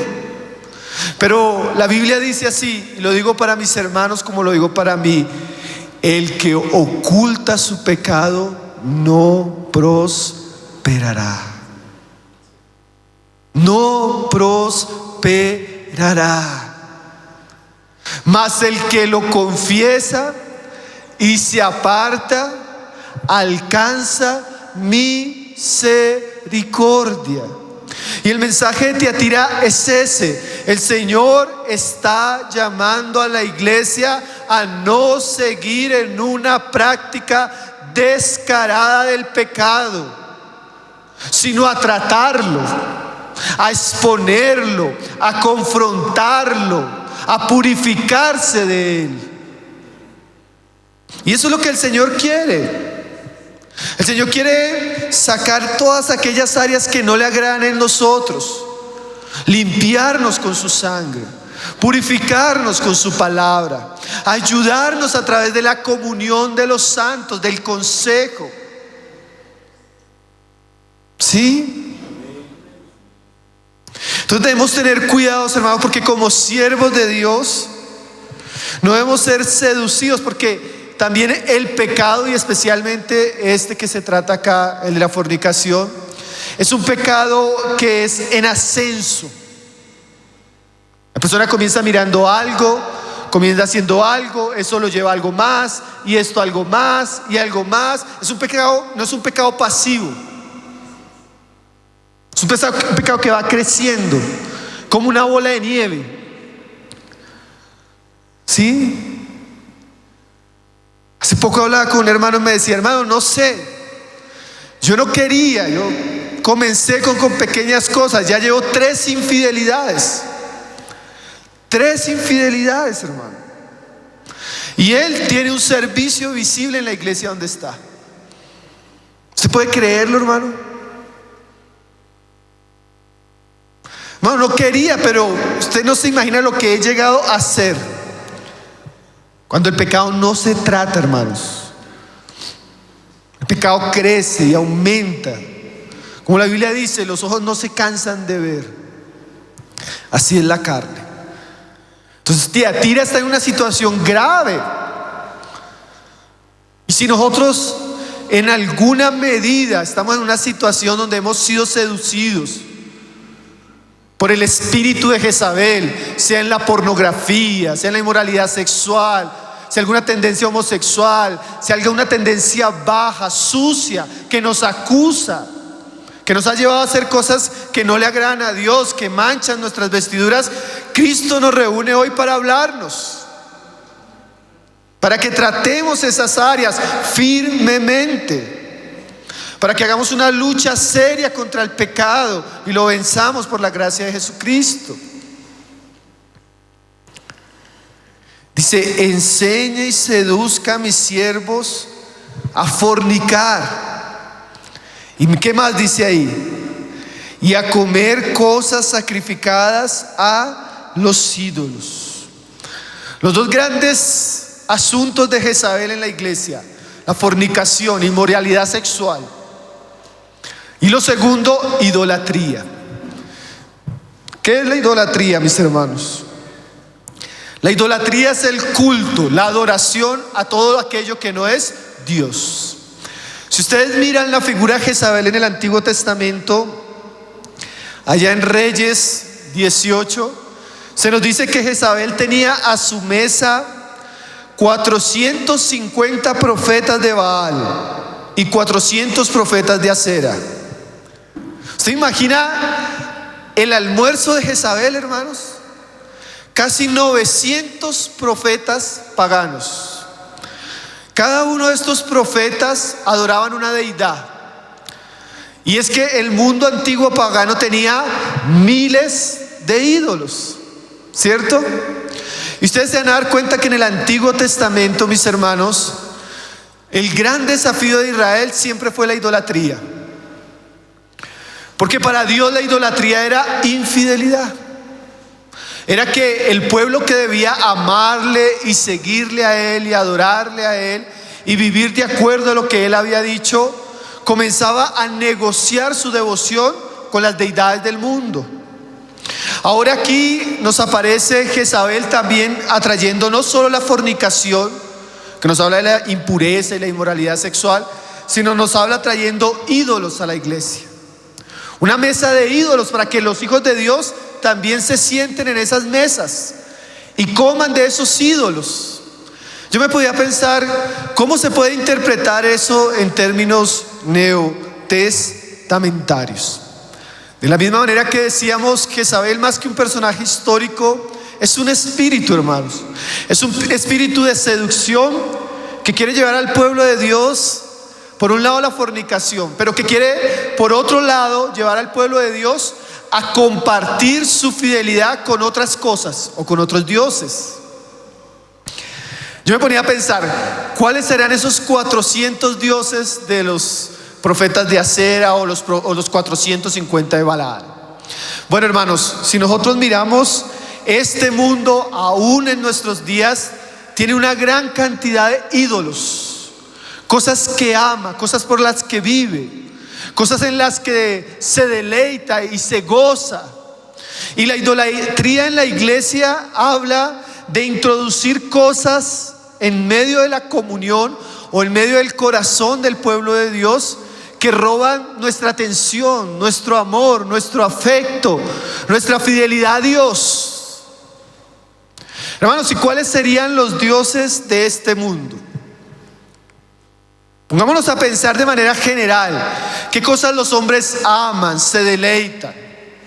Pero la Biblia dice así, y lo digo para mis hermanos como lo digo para mí: el que oculta su pecado no prosperará. No prosperará. Mas el que lo confiesa y se aparta alcanza misericordia. Y el mensaje de Tiatira es ese: el Señor está llamando a la iglesia a no seguir en una práctica descarada del pecado, sino a tratarlo, a exponerlo, a confrontarlo, a purificarse de él. Y eso es lo que el Señor quiere. El Señor quiere sacar todas aquellas áreas que no le agradan en nosotros, limpiarnos con su sangre, purificarnos con su palabra, ayudarnos a través de la comunión de los santos, del consejo. ¿Sí? Entonces debemos tener cuidados, hermanos, porque como siervos de Dios no debemos ser seducidos, porque también el pecado, y especialmente este que se trata acá, el de la fornicación, es un pecado que es en ascenso. La persona comienza mirando algo, comienza haciendo algo, eso lo lleva a algo más, y esto algo más, y algo más. Es un pecado, no es un pecado pasivo. Es un pecado que va creciendo como una bola de nieve. ¿Sí? Hace poco hablaba con un hermano y me decía: hermano, no sé, yo no quería, yo comencé con pequeñas cosas, ya llevo 3 infidelidades. 3 infidelidades, hermano. Y él tiene un servicio visible en la iglesia donde está. ¿Usted puede creerlo, hermano? No, no quería, pero usted no se imagina lo que he llegado a hacer. Cuando el pecado no se trata, hermanos. El pecado crece y aumenta. Como la Biblia dice, los ojos no se cansan de ver. Así es la carne. Entonces Tiatira está en una situación grave. Y si nosotros en alguna medida estamos en una situación donde hemos sido seducidos por el espíritu de Jezabel, sea en la pornografía, sea en la inmoralidad sexual, sea alguna tendencia homosexual, sea alguna tendencia baja, sucia, que nos acusa, que nos ha llevado a hacer cosas que no le agradan a Dios, que manchan nuestras vestiduras, Cristo nos reúne hoy para hablarnos, para que tratemos esas áreas firmemente, para que hagamos una lucha seria contra el pecado y lo venzamos por la gracia de Jesucristo. Dice: enseñe y seduzca a mis siervos a fornicar. ¿Y qué más dice ahí? Y a comer cosas sacrificadas a los ídolos. Los dos grandes asuntos de Jezabel en la iglesia: la fornicación, inmoralidad sexual. Y lo segundo, idolatría. ¿Qué es la idolatría, mis hermanos? La idolatría es el culto, la adoración a todo aquello que no es Dios. Si ustedes miran la figura de Jezabel en el Antiguo Testamento, allá en Reyes 18, se nos dice que Jezabel tenía a su mesa 450 profetas de Baal y 400 profetas de Acera. ¿Usted imagina el almuerzo de Jezabel, hermanos? Casi 900 profetas paganos. Cada uno de estos profetas adoraban una deidad. Y es que el mundo antiguo pagano tenía miles de ídolos, ¿cierto? Y ustedes se van a dar cuenta que en el Antiguo Testamento, mis hermanos, el gran desafío de Israel siempre fue la idolatría. Porque para Dios la idolatría era infidelidad. Era que el pueblo que debía amarle y seguirle a Él y adorarle a Él y vivir de acuerdo a lo que Él había dicho, comenzaba a negociar su devoción con las deidades del mundo. Ahora aquí nos aparece Jezabel también atrayendo no solo la fornicación, que nos habla de la impureza y la inmoralidad sexual, sino nos habla trayendo ídolos a la iglesia. Una mesa de ídolos para que los hijos de Dios también se sienten en esas mesas y coman de esos ídolos. Yo me podía pensar, ¿cómo se puede interpretar eso en términos neotestamentarios? De la misma manera que decíamos que Jezabel, más que un personaje histórico, es un espíritu, hermanos. Es un espíritu de seducción que quiere llevar al pueblo de Dios, por un lado, la fornicación, pero que quiere, por otro lado, llevar al pueblo de Dios a compartir su fidelidad con otras cosas o con otros dioses. Yo me ponía a pensar, ¿cuáles serán esos 400 dioses de los profetas de Acera o los 450 de Balaal? Bueno, hermanos, si nosotros miramos este mundo, aún en nuestros días, tiene una gran cantidad de ídolos. Cosas que ama, cosas por las que vive, cosas en las que se deleita y se goza. Y la idolatría en la iglesia habla de introducir cosas en medio de la comunión o en medio del corazón del pueblo de Dios que roban nuestra atención, nuestro amor, nuestro afecto, nuestra fidelidad a Dios. Hermanos, ¿y cuáles serían los dioses de este mundo? Pongámonos a pensar de manera general, ¿qué cosas los hombres aman, se deleitan?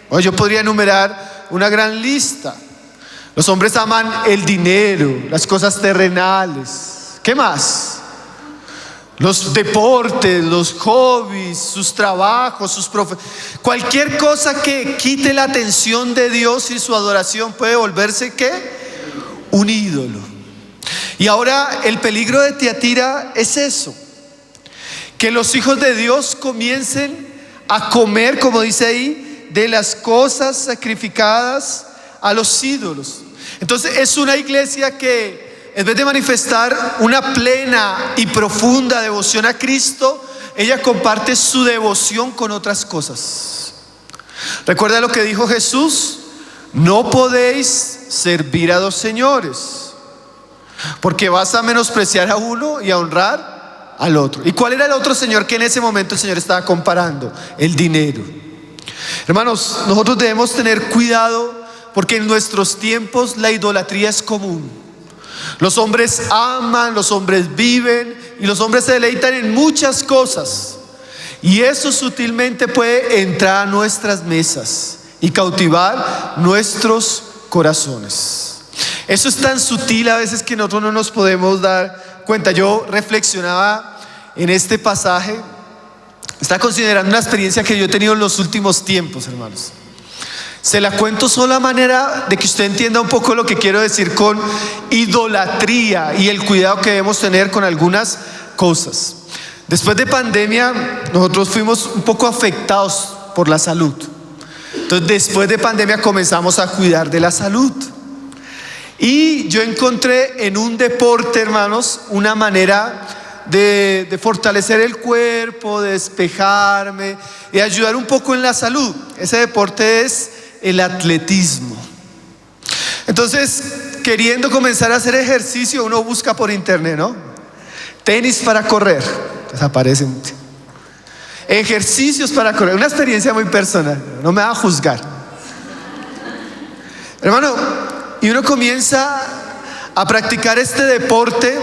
Bueno, yo podría enumerar una gran lista. Los hombres aman el dinero, las cosas terrenales. ¿Qué más? Los deportes, los hobbies, sus trabajos, cualquier cosa que quite la atención de Dios y su adoración puede volverse ¿qué? Un ídolo. Y ahora el peligro de Tiatira es eso. Que los hijos de Dios comiencen a comer, como dice ahí, de las cosas sacrificadas a los ídolos. Entonces es una iglesia que en vez de manifestar una plena y profunda devoción a Cristo, ella comparte su devoción con otras cosas. Recuerda lo que dijo Jesús: no podéis servir a dos señores, porque vas a menospreciar a uno y a honrar al otro. ¿Y cuál era el otro señor que en ese momento el Señor estaba comparando? El dinero. Hermanos, nosotros debemos tener cuidado, porque en nuestros tiempos la idolatría es común. Los hombres aman, los hombres viven y los hombres se deleitan en muchas cosas, y eso sutilmente puede entrar a nuestras mesas y cautivar nuestros corazones. Eso es tan sutil a veces que nosotros no nos podemos dar cuenta. Yo reflexionaba en este pasaje, estaba considerando una experiencia que yo he tenido en los últimos tiempos, hermanos. Se la cuento solo a manera de que usted entienda un poco lo que quiero decir con idolatría y el cuidado que debemos tener con algunas cosas. Después de pandemia, nosotros fuimos un poco afectados por la salud. Entonces, después de pandemia comenzamos a cuidar de la salud. Y yo encontré en un deporte, hermanos, una manera de fortalecer el cuerpo, de despejarme y ayudar un poco en la salud. Ese deporte es el atletismo. Entonces, queriendo comenzar a hacer ejercicio, uno busca por internet, ¿no? Tenis para correr, desaparecen. Ejercicios para correr, una experiencia muy personal, no me va a juzgar. Hermano, y uno comienza a practicar este deporte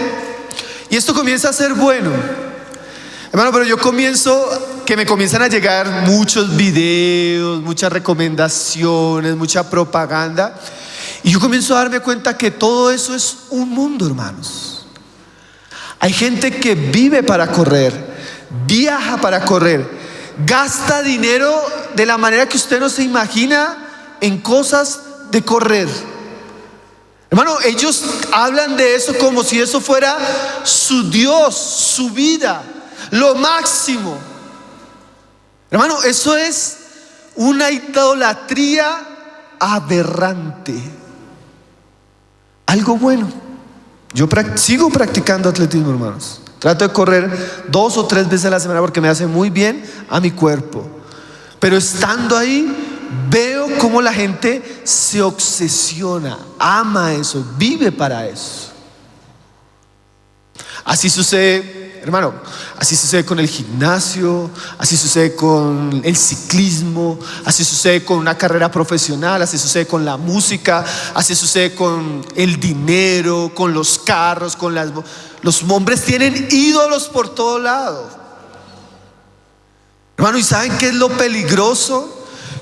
y esto comienza a ser bueno. Hermano, pero yo me comienzan a llegar muchos videos, muchas recomendaciones, mucha propaganda, y yo comienzo a darme cuenta que todo eso es un mundo, hermanos. Hay gente que vive para correr, viaja para correr, gasta dinero de la manera que usted no se imagina en cosas de correr. Hermano, ellos hablan de eso como si eso fuera su Dios, su vida, lo máximo. Hermano, eso es una idolatría aberrante. Algo bueno. Yo sigo practicando atletismo, hermanos. Trato de correr 2 o 3 veces a la semana porque me hace muy bien a mi cuerpo. Pero estando ahí, veo cómo la gente se obsesiona, ama eso, vive para eso. Así sucede, hermano, así sucede con el gimnasio, así sucede con el ciclismo, así sucede con una carrera profesional, así sucede con la música, así sucede con el dinero, con los carros, los hombres tienen ídolos por todo lado. Hermano, ¿y saben qué es lo peligroso?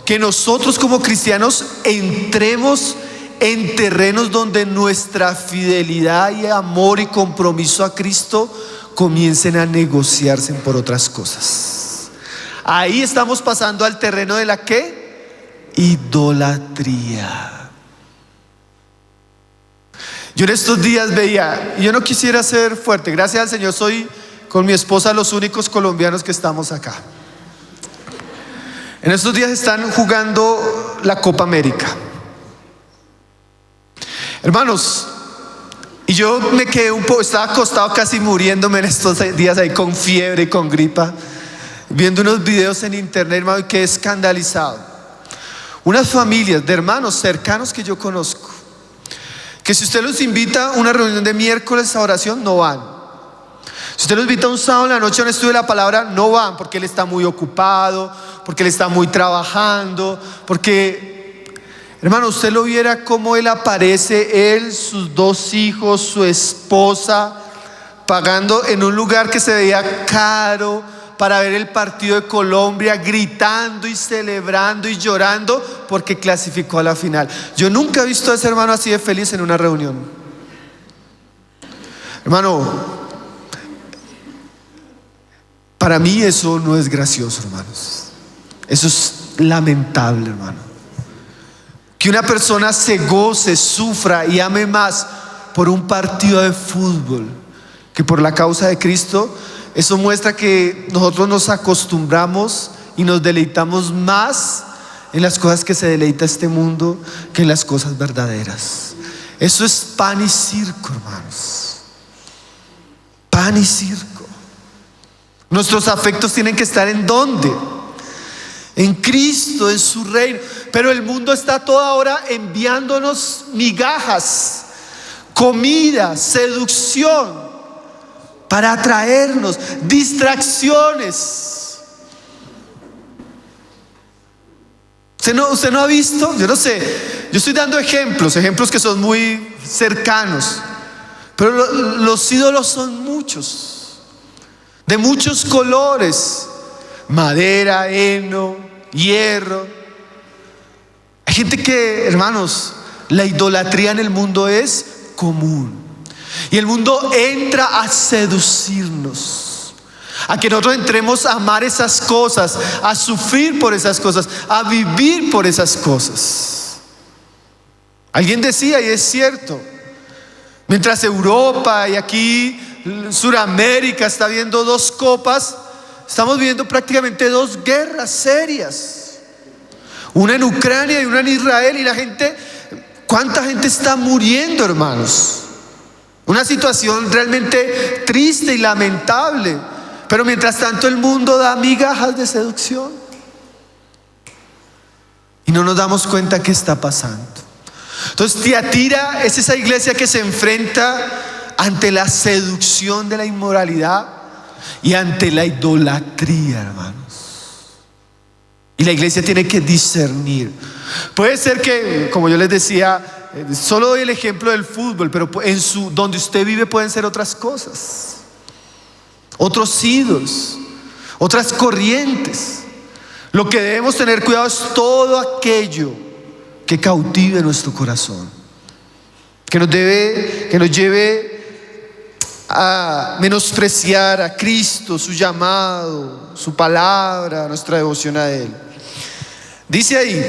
Que nosotros como cristianos entremos en terrenos donde nuestra fidelidad y amor y compromiso a Cristo comiencen a negociarse por otras cosas. Ahí estamos pasando al terreno de la ¿qué? Idolatría. Yo en estos días veía, y yo no quisiera ser fuerte, gracias al Señor soy con mi esposa los únicos colombianos que estamos acá. En estos días están jugando la Copa América. Hermanos, y yo me quedé estaba acostado casi muriéndome en estos días ahí con fiebre y con gripa, viendo unos videos en internet, hermano, y quedé escandalizado. Unas familias de hermanos cercanos que yo conozco, que si usted los invita a una reunión de miércoles a oración, no van. Si usted los invita un sábado en la noche a un estudio de la palabra, no van, porque él está muy ocupado, porque él está muy trabajando, porque, hermano, usted lo viera cómo él aparece, él, sus 2 hijos, su esposa, pagando en un lugar que se veía caro para ver el partido de Colombia, gritando y celebrando y llorando porque clasificó a la final. Yo nunca he visto a ese hermano así de feliz en una reunión. Hermano, para mí eso no es gracioso, hermanos. Eso es lamentable, hermano. Que una persona se goce, sufra y ame más por un partido de fútbol que por la causa de Cristo. Eso muestra que nosotros nos acostumbramos y nos deleitamos más en las cosas que se deleita este mundo que en las cosas verdaderas. Eso es pan y circo, hermanos. Pan y circo. Nuestros afectos tienen que estar ¿en dónde? En Cristo, en su reino. Pero el mundo está toda hora enviándonos migajas, comida, seducción, para atraernos, distracciones. ¿Usted no ha visto? Yo no sé, yo estoy dando ejemplos que son muy cercanos, pero los ídolos son muchos, de muchos colores: madera, heno, hierro. Hay gente que, hermanos, la idolatría en el mundo es común. Y el mundo entra a seducirnos, a que nosotros entremos a amar esas cosas, a sufrir por esas cosas, a vivir por esas cosas. Alguien decía, y es cierto, mientras Europa y aquí Sudamérica está viendo dos copas, estamos viviendo prácticamente dos guerras serias, una en Ucrania y una en Israel. Y la gente, ¿cuánta gente está muriendo, hermanos? Una situación realmente triste y lamentable. Pero mientras tanto el mundo da migajas de seducción y no nos damos cuenta qué está pasando. Entonces Tiatira es esa iglesia que se enfrenta ante la seducción de la inmoralidad y ante la idolatría, hermanos. Y la iglesia tiene que discernir. Puede ser que, como yo les decía, solo doy el ejemplo del fútbol, pero donde usted vive pueden ser otras cosas, otros ídolos, otras corrientes. Lo que debemos tener cuidado es todo aquello que cautive nuestro corazón, que nos lleve a menospreciar a Cristo, su llamado, su palabra, nuestra devoción a Él. Dice ahí: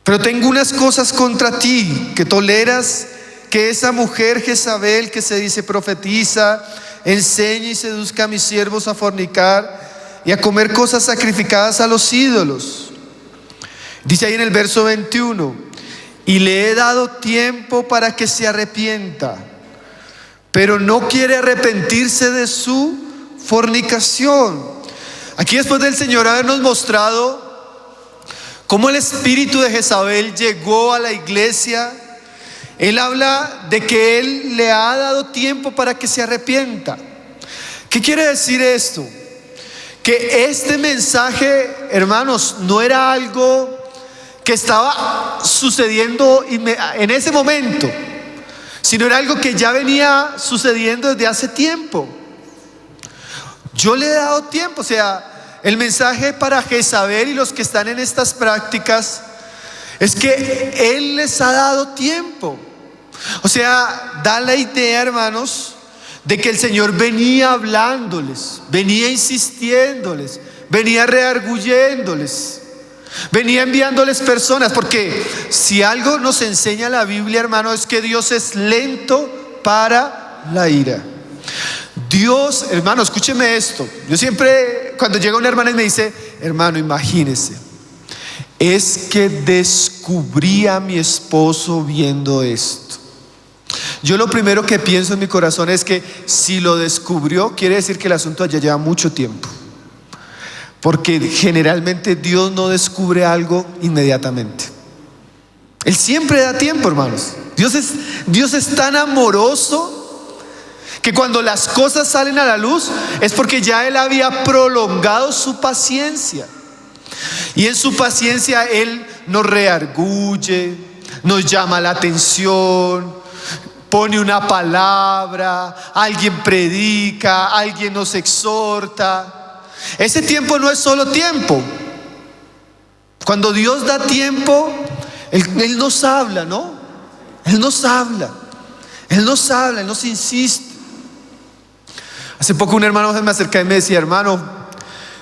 pero tengo unas cosas contra ti, que toleras que esa mujer Jezabel, que se dice profetiza, enseñe y seduzca a mis siervos a fornicar y a comer cosas sacrificadas a los ídolos. Dice ahí en el verso 21: y le he dado tiempo para que se arrepienta, pero no quiere arrepentirse de su fornicación. Aquí, después del Señor habernos mostrado cómo el espíritu de Jezabel llegó a la iglesia, Él habla de que Él le ha dado tiempo para que se arrepienta. ¿Qué quiere decir esto? Que este mensaje, hermanos, no era algo que estaba sucediendo en ese momento, sino era algo que ya venía sucediendo desde hace tiempo. Yo le he dado tiempo. O sea, el mensaje para Jezabel y los que están en estas prácticas es que Él les ha dado tiempo. O sea, da la idea, hermanos, de que el Señor venía hablándoles, venía insistiéndoles, venía rearguyéndoles, venía enviándoles personas. Porque si algo nos enseña la Biblia, hermano, es que Dios es lento para la ira. Dios, hermano, escúcheme esto. Yo siempre, cuando llega una hermana y me dice: hermano, imagínese, es que descubrí a mi esposo viendo esto. Yo lo primero que pienso en mi corazón es que si lo descubrió, quiere decir que el asunto ya lleva mucho tiempo. Porque generalmente Dios no descubre algo inmediatamente. Él siempre da tiempo, hermanos. Dios es tan amoroso que cuando las cosas salen a la luz es porque ya Él había prolongado su paciencia. Y en su paciencia Él nos rearguye, nos llama la atención, pone una palabra, alguien predica, alguien nos exhorta. Ese tiempo no es solo tiempo. Cuando Dios da tiempo, Él nos habla, ¿no? Él nos habla, Él nos insiste. Hace poco un hermano se me acercó y me decía: hermano,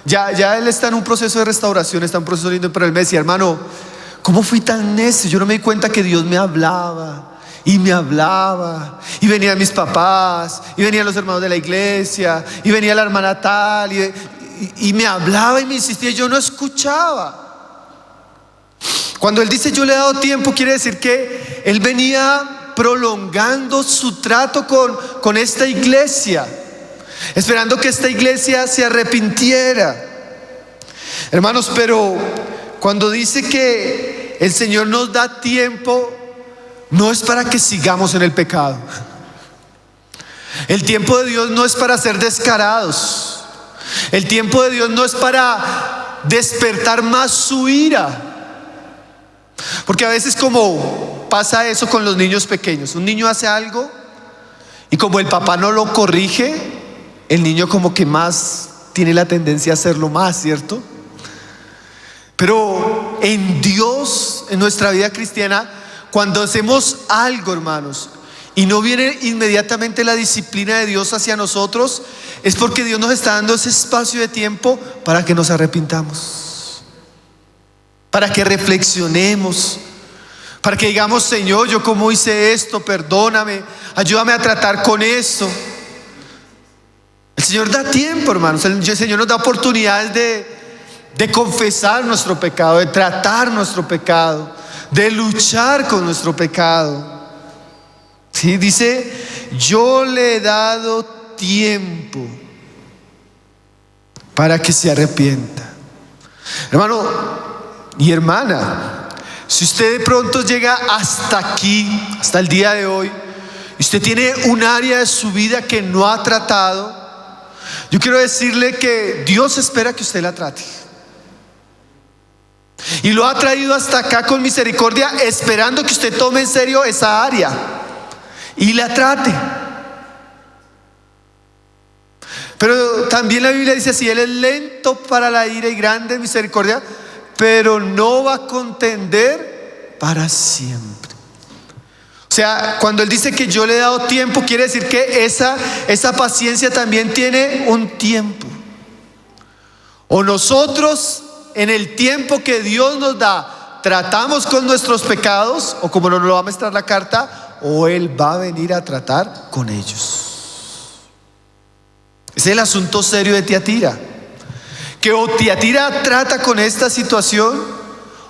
ya él está en un proceso de restauración, está en un proceso lindo, pero él me decía: hermano, ¿cómo fui tan necio? Yo no me di cuenta que Dios me hablaba y me hablaba, y venían mis papás, y venían los hermanos de la iglesia, y venía la hermana tal, y y me hablaba y me insistía, yo no escuchaba. Cuando él dice yo le he dado tiempo, quiere decir que él venía prolongando su trato con esta iglesia, esperando que esta iglesia se arrepintiera. Hermanos, pero cuando dice que el Señor nos da tiempo, no es para que sigamos en el pecado. El tiempo de Dios no es para ser descarados. El tiempo de Dios no es para despertar más su ira. Porque a veces como pasa eso con los niños pequeños, un niño hace algo y como el papá no lo corrige, el niño como que más tiene la tendencia a hacerlo más, ¿cierto? Pero en Dios, en nuestra vida cristiana, cuando hacemos algo, hermanos, y no viene inmediatamente la disciplina de Dios hacia nosotros, es porque Dios nos está dando ese espacio de tiempo para que nos arrepintamos, para que reflexionemos, para que digamos, Señor, yo cómo hice esto, perdóname, ayúdame a tratar con eso. El Señor da tiempo, hermanos. El Señor nos da oportunidades de confesar nuestro pecado, de tratar nuestro pecado, de luchar con nuestro pecado. Sí, dice, yo le he dado tiempo para que se arrepienta. Hermano y hermana, si usted de pronto llega hasta aquí, hasta el día de hoy, y usted tiene un área de su vida que no ha tratado, yo quiero decirle que Dios espera que usted la trate. Y lo ha traído hasta acá con misericordia, esperando que usted tome en serio esa área y la trate. Pero también la Biblia dice así: Él es lento para la ira y grande en misericordia, pero no va a contender para siempre. O sea, cuando Él dice que yo le he dado tiempo, quiere decir que esa paciencia también tiene un tiempo. O nosotros, en el tiempo que Dios nos da, tratamos con nuestros pecados, o como nos lo va a mostrar la carta, o Él va a venir a tratar con ellos. Es el asunto serio de Tiatira, que o Tiatira trata con esta situación,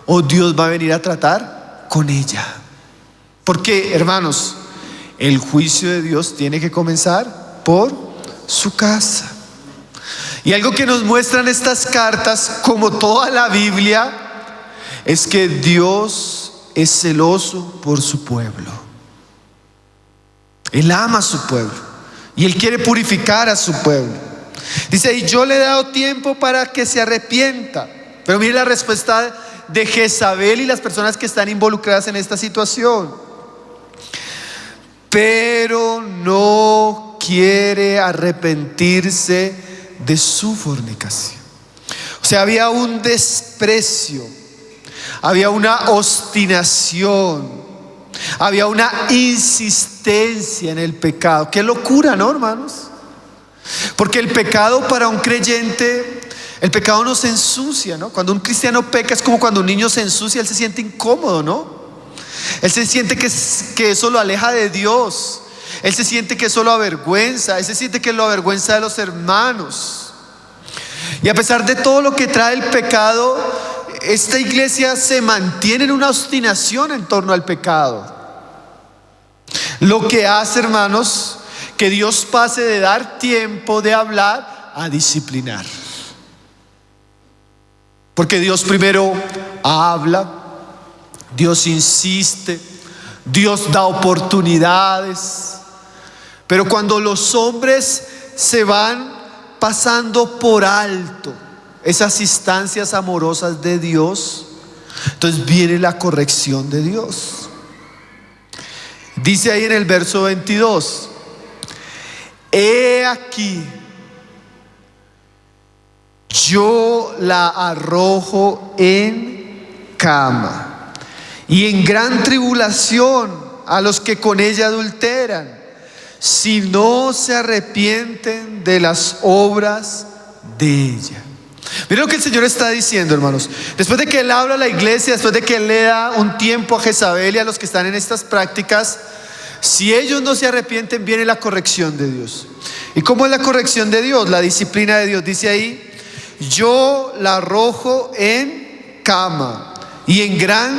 o Dios va a venir a tratar con ella. Porque, hermanos, el juicio de Dios tiene que comenzar por su casa. Y algo que nos muestran estas cartas, como toda la Biblia, es que Dios es celoso por su pueblo. Él ama a su pueblo y Él quiere purificar a su pueblo. Dice, y yo le he dado tiempo para que se arrepienta. Pero mire la respuesta de Jezabel y las personas que están involucradas en esta situación. Pero no quiere arrepentirse de su fornicación. O sea, había un desprecio, había una obstinación, había una insistencia en el pecado. Qué locura, ¿no, hermanos? Porque el pecado para un creyente, el pecado nos ensucia, ¿no? Cuando un cristiano peca es como cuando un niño se ensucia, él se siente incómodo, ¿no? Él se siente que eso lo aleja de Dios. Él se siente que eso lo avergüenza. Él se siente que lo avergüenza de los hermanos. Y a pesar de todo lo que trae el pecado, esta iglesia se mantiene en una obstinación en torno al pecado. Lo que hace, hermanos, que Dios pase de dar tiempo de hablar a disciplinar. Porque Dios primero habla, Dios insiste, Dios da oportunidades. Pero cuando los hombres se van pasando por alto esas instancias amorosas de Dios, entonces viene la corrección de Dios. Dice ahí en el verso 22: he aquí, yo la arrojo en cama y en gran tribulación a los que con ella adulteran, si no se arrepienten de las obras de ella. Miren lo que el Señor está diciendo, hermanos. Después de que Él habla a la iglesia, después de que Él le da un tiempo a Jezabel y a los que están en estas prácticas, si ellos no se arrepienten, viene la corrección de Dios. ¿Y cómo es la corrección de Dios? La disciplina de Dios. Dice ahí: yo la arrojo en cama y en gran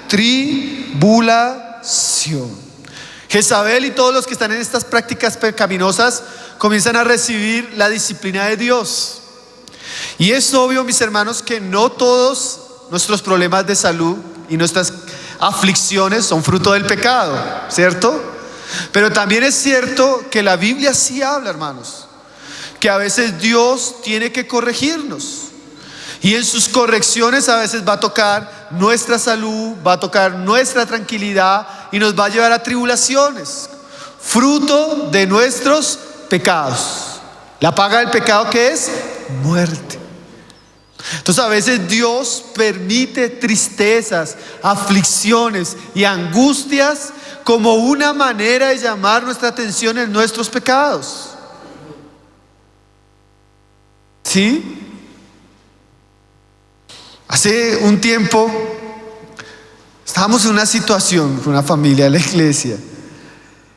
tribulación. Jezabel y todos los que están en estas prácticas pecaminosas comienzan a recibir la disciplina de Dios. Y es obvio, mis hermanos, que no todos nuestros problemas de salud y nuestras aflicciones son fruto del pecado, ¿cierto? Pero también es cierto que la Biblia sí habla, hermanos, que a veces Dios tiene que corregirnos. Y en sus correcciones a veces va a tocar nuestra salud, va a tocar nuestra tranquilidad y nos va a llevar a tribulaciones, fruto de nuestros pecados. La paga del pecado, ¿qué es? Muerte. Entonces a veces Dios permite tristezas, aflicciones y angustias como una manera de llamar nuestra atención en nuestros pecados. ¿Sí? Hace un tiempo estábamos en una situación con una familia de la iglesia.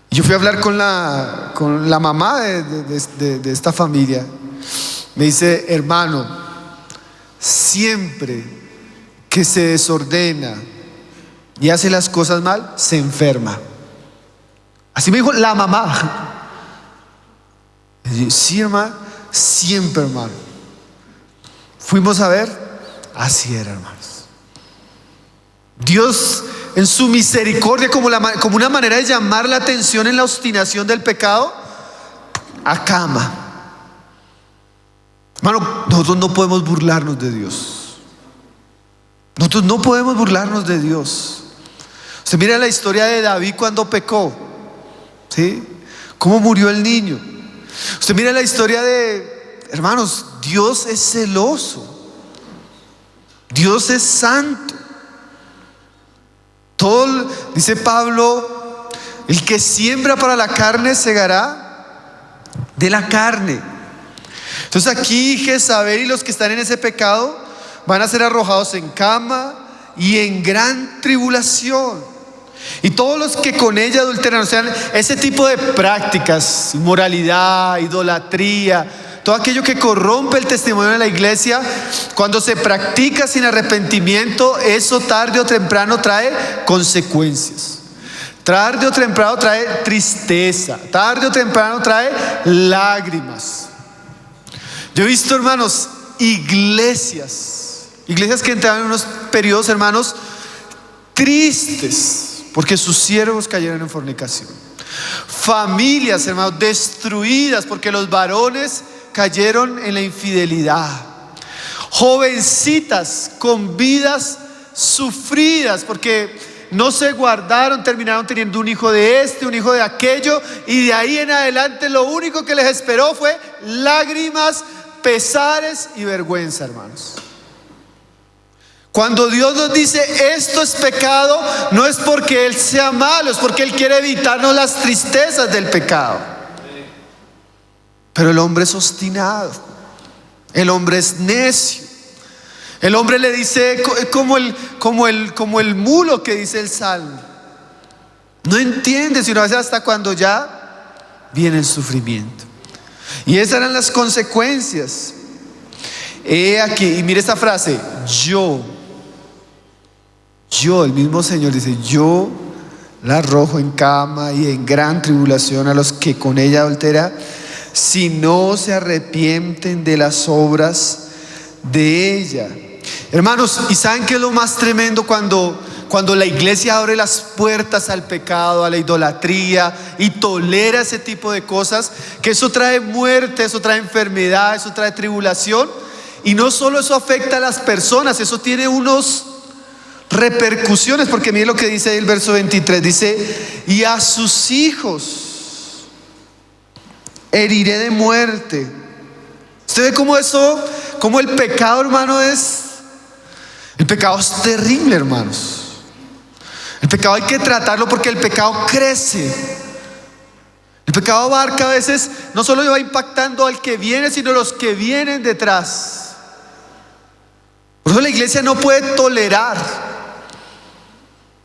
Yo fui a hablar con la mamá de esta familia. Me dice: hermano, siempre que se desordena y hace las cosas mal, se enferma. Así me dijo la mamá. Y yo, sí, hermano, siempre, hermano. Fuimos a ver. Así era, hermanos. Dios, en su misericordia, como una manera de llamar la atención en la obstinación del pecado, a cama. Hermano, nosotros no podemos burlarnos de Dios. Nosotros no podemos burlarnos de Dios. Usted mira la historia de David cuando pecó, ¿sí? Cómo murió el niño. Usted mira la historia de, hermanos, Dios es celoso. Dios es santo. Todo, dice Pablo, el que siembra para la carne segará de la carne. Entonces aquí Jezabel y los que están en ese pecado van a ser arrojados en cama y en gran tribulación. Y todos los que con ella adulteran, o sea, ese tipo de prácticas, inmoralidad, idolatría, todo aquello que corrompe el testimonio de la iglesia, cuando se practica sin arrepentimiento, eso tarde o temprano trae consecuencias. Tarde o temprano trae tristeza. Tarde o temprano trae lágrimas. Yo he visto, hermanos, iglesias que entraron en unos periodos, hermanos, tristes porque sus siervos cayeron en fornicación. Familias, hermanos, destruidas porque los varones cayeron en la infidelidad. Jovencitas con vidas sufridas porque no se guardaron, terminaron teniendo un hijo de este, un hijo de aquello, y de ahí en adelante lo único que les esperó fue lágrimas, pesares y vergüenza, hermanos. Cuando Dios nos dice esto es pecado, no es porque Él sea malo, es porque Él quiere evitarnos las tristezas del pecado. Pero el hombre es obstinado, el hombre es necio. El hombre le dice como el mulo que dice el Salmo. No entiende, sino a veces hasta cuando ya viene el sufrimiento. Y esas eran las consecuencias. He aquí, y mire esta frase: yo, el mismo Señor dice, yo la arrojo en cama y en gran tribulación a los que con ella adulteran, si no se arrepienten de las obras de ella. Hermanos, ¿y saben qué es lo más tremendo? Cuando la iglesia abre las puertas al pecado, a la idolatría, y tolera ese tipo de cosas, que eso trae muerte, eso trae enfermedad, eso trae tribulación. Y no solo eso afecta a las personas, eso tiene unos repercusiones, porque mire lo que dice el verso 23, dice: y a sus hijos heriré de muerte. ¿Usted ve cómo el pecado, hermano, el pecado es terrible, hermanos? El pecado hay que tratarlo porque el pecado crece. El pecado abarca a veces, no solo va impactando al que viene, sino los que vienen detrás. Por eso la iglesia no puede tolerar,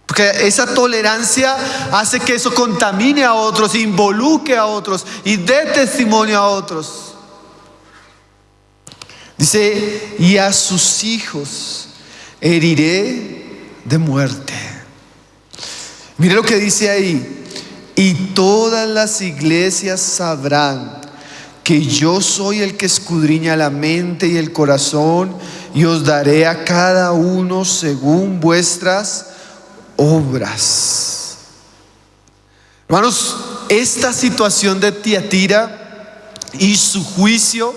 porque esa tolerancia hace que eso contamine a otros, involucre a otros y dé testimonio a otros. Dice, y a sus hijos heriré de muerte. Mire lo que dice ahí. Y todas las iglesias sabrán que yo soy el que escudriña la mente y el corazón, y os daré a cada uno según vuestras obras. Hermanos, esta situación de Tiatira y su juicio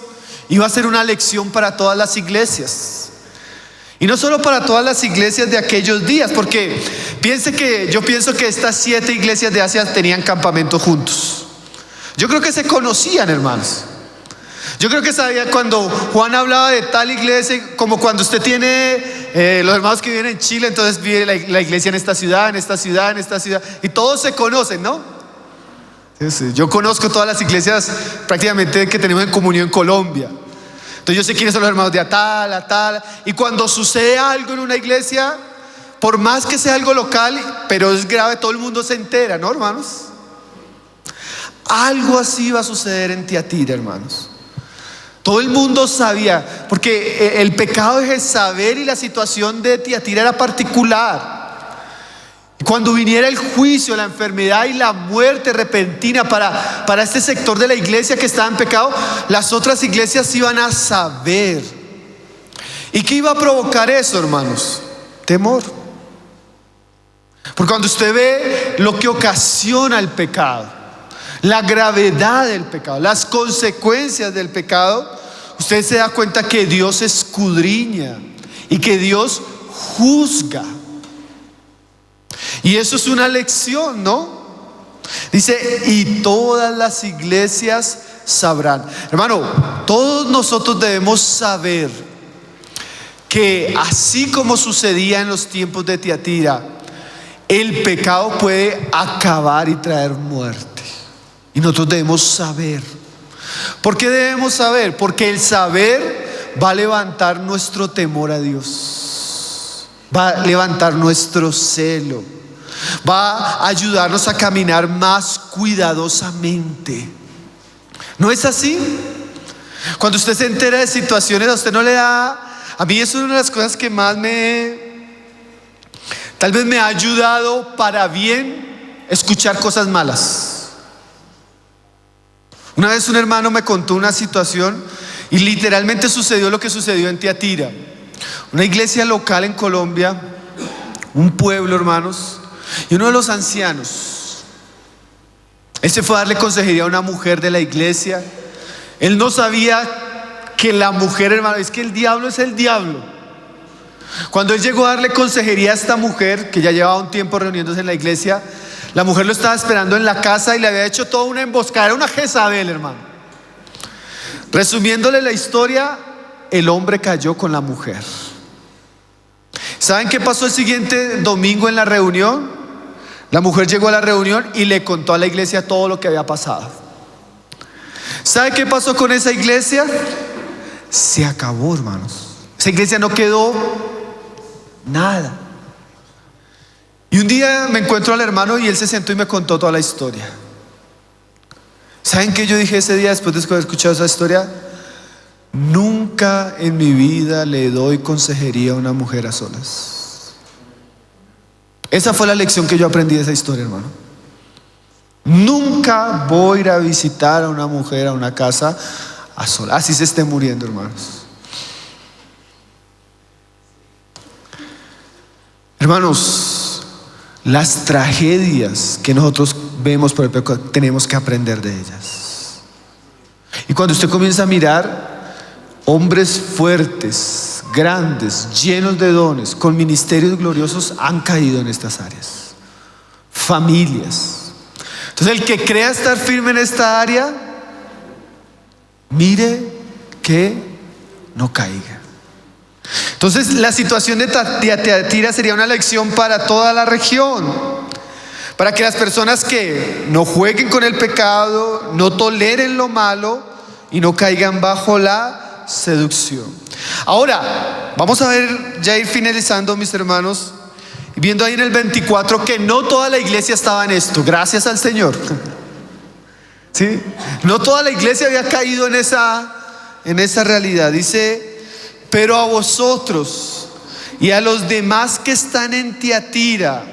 iba a ser una lección para todas las iglesias. Y no solo para todas las iglesias de aquellos días, porque yo pienso que estas 7 iglesias de Asia tenían campamento juntos. Yo creo que se conocían, hermanos. Yo creo que sabía cuando Juan hablaba de tal iglesia, como cuando usted tiene los hermanos que viven en Chile, entonces vive la iglesia en esta ciudad, en esta ciudad, en esta ciudad, y todos se conocen, ¿no? Sí. Yo conozco todas las iglesias prácticamente que tenemos en comunión en Colombia. Entonces yo sé quiénes son los hermanos de a tal, y cuando sucede algo en una iglesia, por más que sea algo local, pero es grave, todo el mundo se entera, ¿no, hermanos? Algo así va a suceder en Tiatira, hermanos. Todo el mundo sabía, porque el pecado de Jezabel y la situación de Tiatira era particular. Cuando viniera el juicio, la enfermedad y la muerte repentina para este sector de la iglesia que estaba en pecado, las otras iglesias iban a saber. ¿Y qué iba a provocar eso, hermanos? Temor. Porque cuando usted ve lo que ocasiona el pecado, la gravedad del pecado, las consecuencias del pecado, usted se da cuenta que Dios escudriña y que Dios juzga. Y eso es una lección, ¿no? Dice, y todas las iglesias sabrán. Hermano, todos nosotros debemos saber que así como sucedía en los tiempos de Tiatira, el pecado puede acabar y traer muerte. Y nosotros debemos saber. ¿Por qué debemos saber? Porque el saber va a levantar nuestro temor a Dios, va a levantar nuestro celo, va a ayudarnos a caminar más cuidadosamente. ¿No es así? Cuando usted se entera de situaciones, a usted no le da. A mí es una de las cosas que más tal vez me ha ayudado para bien escuchar cosas malas. Una vez un hermano me contó una situación y literalmente sucedió lo que sucedió en Tiatira. Una iglesia local en Colombia, un pueblo, hermanos, y uno de los ancianos, él se fue a darle consejería a una mujer de la iglesia. Él no sabía que la mujer, hermano, es que el diablo es el diablo. Cuando él llegó a darle consejería a esta mujer, que ya llevaba un tiempo reuniéndose en la iglesia, la mujer lo estaba esperando en la casa y le había hecho toda una emboscada. Era una Jezabel, hermano. Resumiéndole la historia, el hombre cayó con la mujer. ¿Saben qué pasó el siguiente domingo en la reunión? La mujer llegó a la reunión y le contó a la iglesia todo lo que había pasado. ¿Sabe qué pasó con esa iglesia? Se acabó, hermanos. Esa iglesia no quedó nada. Y un día me encuentro al hermano y él se sentó y me contó toda la historia. ¿Saben qué yo dije ese día después de haber escuchado esa historia? Nunca en mi vida le doy consejería a una mujer a solas. Esa fue la lección que yo aprendí de esa historia, hermano. Nunca voy a ir a visitar a una mujer a una casa a solas, así se esté muriendo, hermanos. Hermanos, las tragedias que nosotros vemos por el pecado, tenemos que aprender de ellas. Y cuando usted comienza a mirar, hombres fuertes, grandes, llenos de dones, con ministerios gloriosos, han caído en estas áreas. Familias. Entonces el que crea estar firme en esta área, mire que no caiga. Entonces la situación de Tiatira sería una lección para toda la región, para que las personas que no jueguen con el pecado, no toleren lo malo y no caigan bajo la seducción. Ahora, vamos a ver, ya ir finalizando, mis hermanos, viendo ahí en el 24 que no toda la iglesia estaba en esto, gracias al Señor. ¿Sí? No toda la iglesia había caído en esa realidad. Dice Pero a vosotros y a los demás que están en Tiatira,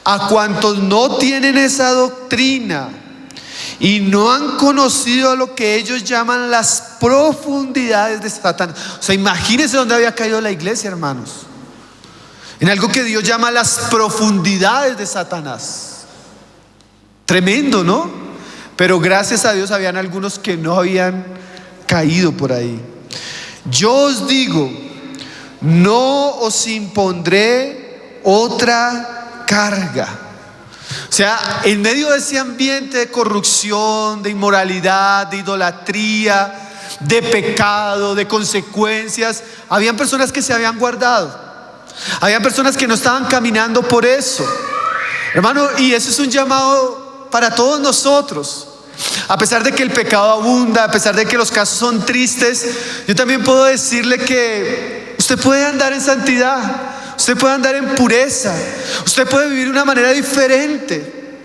a cuantos no tienen esa doctrina y no han conocido lo que ellos llaman las profundidades de Satanás. O sea, imagínense dónde había caído la iglesia, hermanos. En algo que Dios llama las profundidades de Satanás. Tremendo, ¿no? Pero gracias a Dios habían algunos que no habían caído por ahí. Yo os digo, no os impondré otra carga. O sea, en medio de ese ambiente de corrupción, de inmoralidad, de idolatría, de pecado, de consecuencias, habían personas que se habían guardado. Habían personas que no estaban caminando por eso. Hermano, y eso es un llamado para todos nosotros. A pesar de que el pecado abunda, a pesar de que los casos son tristes, yo también puedo decirle que usted puede andar en santidad, usted puede andar en pureza, usted puede vivir de una manera diferente.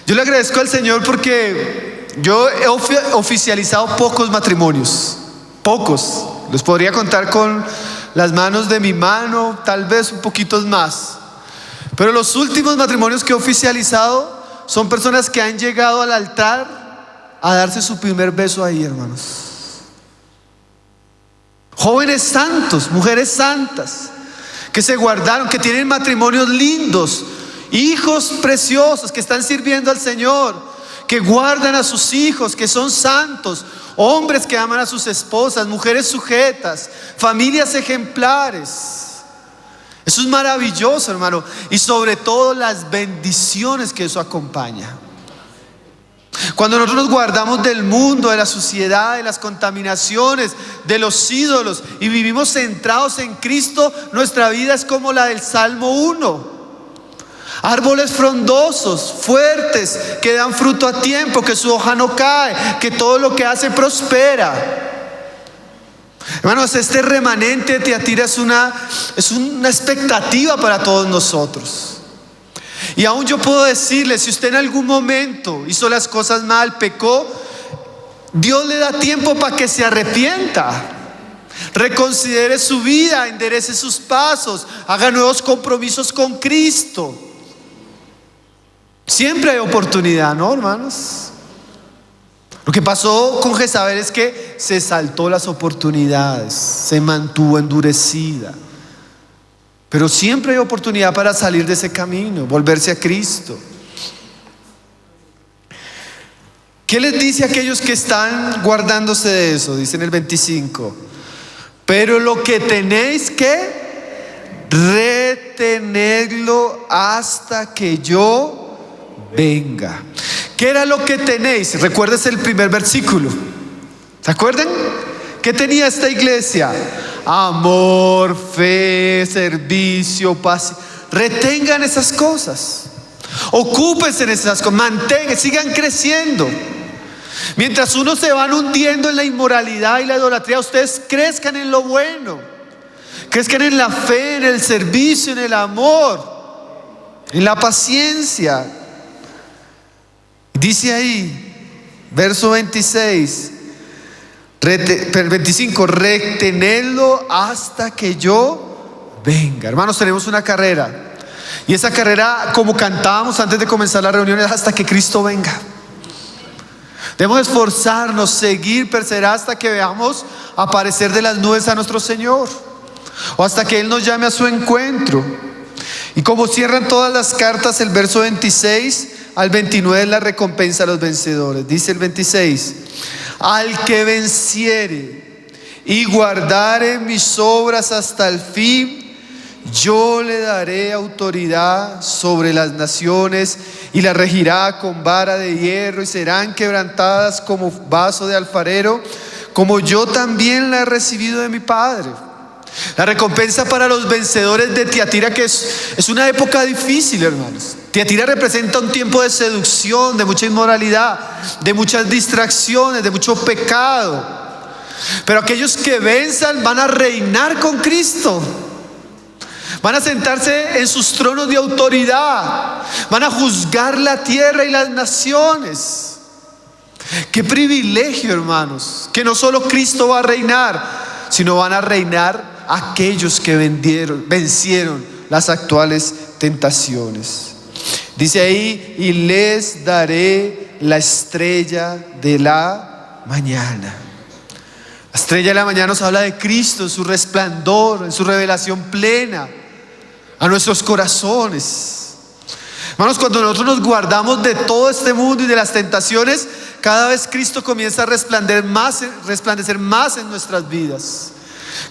Yo le agradezco al Señor porque yo he oficializado pocos matrimonios, pocos. Los podría contar con las manos de mi mano, tal vez un poquito más. Pero los últimos matrimonios que he oficializado son personas que han llegado al altar a darse su primer beso ahí, hermanos. Jóvenes santos, mujeres santas, que se guardaron, que tienen matrimonios lindos, hijos preciosos, que están sirviendo al Señor, que guardan a sus hijos, que son santos, hombres que aman a sus esposas, mujeres sujetas, familias ejemplares. Eso es maravilloso, hermano, y sobre todo las bendiciones que eso acompaña. Cuando nosotros nos guardamos del mundo, de la suciedad, de las contaminaciones, de los ídolos y vivimos centrados en Cristo, nuestra vida es como la del Salmo 1. Árboles frondosos, fuertes, que dan fruto a tiempo, que su hoja no cae, que todo lo que hace prospera. Hermanos, este remanente de Tiatira es una expectativa para todos nosotros. Y aún yo puedo decirle, si usted en algún momento hizo las cosas mal, pecó, Dios le da tiempo para que se arrepienta, reconsidere su vida, enderece sus pasos, haga nuevos compromisos con Cristo. Siempre hay oportunidad, ¿no, hermanos? Lo que pasó con Jezabel es que se saltó las oportunidades, se mantuvo endurecida. Pero siempre hay oportunidad para salir de ese camino, volverse a Cristo. ¿Qué les dice a aquellos que están guardándose de eso? Dice en el 25. Pero lo que tenéis que retenerlo hasta que yo venga. ¿Qué era lo que tenéis? Recuérdese el primer versículo. ¿Se acuerdan? ¿Qué tenía esta iglesia? Amor, fe, servicio, paz. Retengan esas cosas. Ocúpense en esas cosas. Mantengan, sigan creciendo. Mientras unos se van hundiendo en la inmoralidad y la idolatría, ustedes crezcan en lo bueno. Crezcan en la fe, en el servicio, en el amor, en la paciencia. Dice ahí, verso 26, 25, retenerlo hasta que yo venga. Hermanos, tenemos una carrera. Y esa carrera, como cantábamos antes de comenzar la reunión, es hasta que Cristo venga. Debemos esforzarnos, seguir, perseverar hasta que veamos aparecer de las nubes a nuestro Señor, o hasta que Él nos llame a su encuentro. Y como cierran todas las cartas, el verso 26 al 29 es la recompensa a los vencedores. Dice el 26: al que venciere y guardare mis obras hasta el fin, yo le daré autoridad sobre las naciones y las regirá con vara de hierro, y serán quebrantadas como vaso de alfarero, como yo también la he recibido de mi Padre. La recompensa para los vencedores de Tiatira, que es una época difícil, hermanos. Tiatira representa un tiempo de seducción, de mucha inmoralidad, de muchas distracciones, de mucho pecado. Pero aquellos que venzan van a reinar con Cristo. Van a sentarse en sus tronos de autoridad. Van a juzgar la tierra y las naciones. Qué privilegio, hermanos, que no solo Cristo va a reinar, sino van a reinar aquellos que vencieron las actuales tentaciones. Dice ahí, y les daré la estrella de la mañana. La estrella de la mañana nos habla de Cristo, en su resplandor, en su revelación plena a nuestros corazones. Hermanos, cuando nosotros nos guardamos de todo este mundo y de las tentaciones, cada vez Cristo comienza a resplandecer más en nuestras vidas.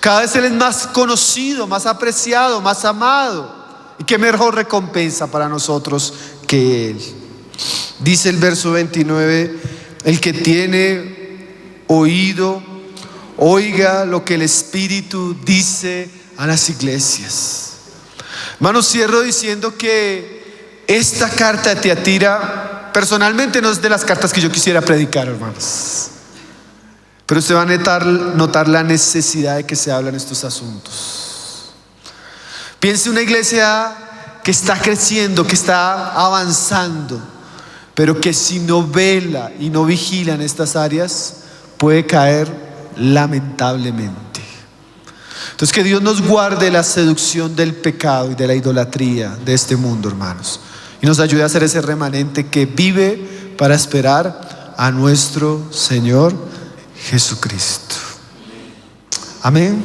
Cada vez Él es más conocido, más apreciado, más amado. Y qué mejor recompensa para nosotros que Él. Dice el verso 29, el que tiene oído, oiga lo que el Espíritu dice a las iglesias. Hermanos, cierro diciendo que esta carta de Tiatira personalmente no es de las cartas que yo quisiera predicar, hermanos, pero usted va a notar la necesidad de que se hablen estos asuntos. Piense una iglesia que está creciendo, que está avanzando, pero que si no vela y no vigila en estas áreas, puede caer lamentablemente. Entonces, que Dios nos guarde la seducción del pecado y de la idolatría de este mundo, hermanos, y nos ayude a ser ese remanente que vive para esperar a nuestro Señor Jesucristo. Amén.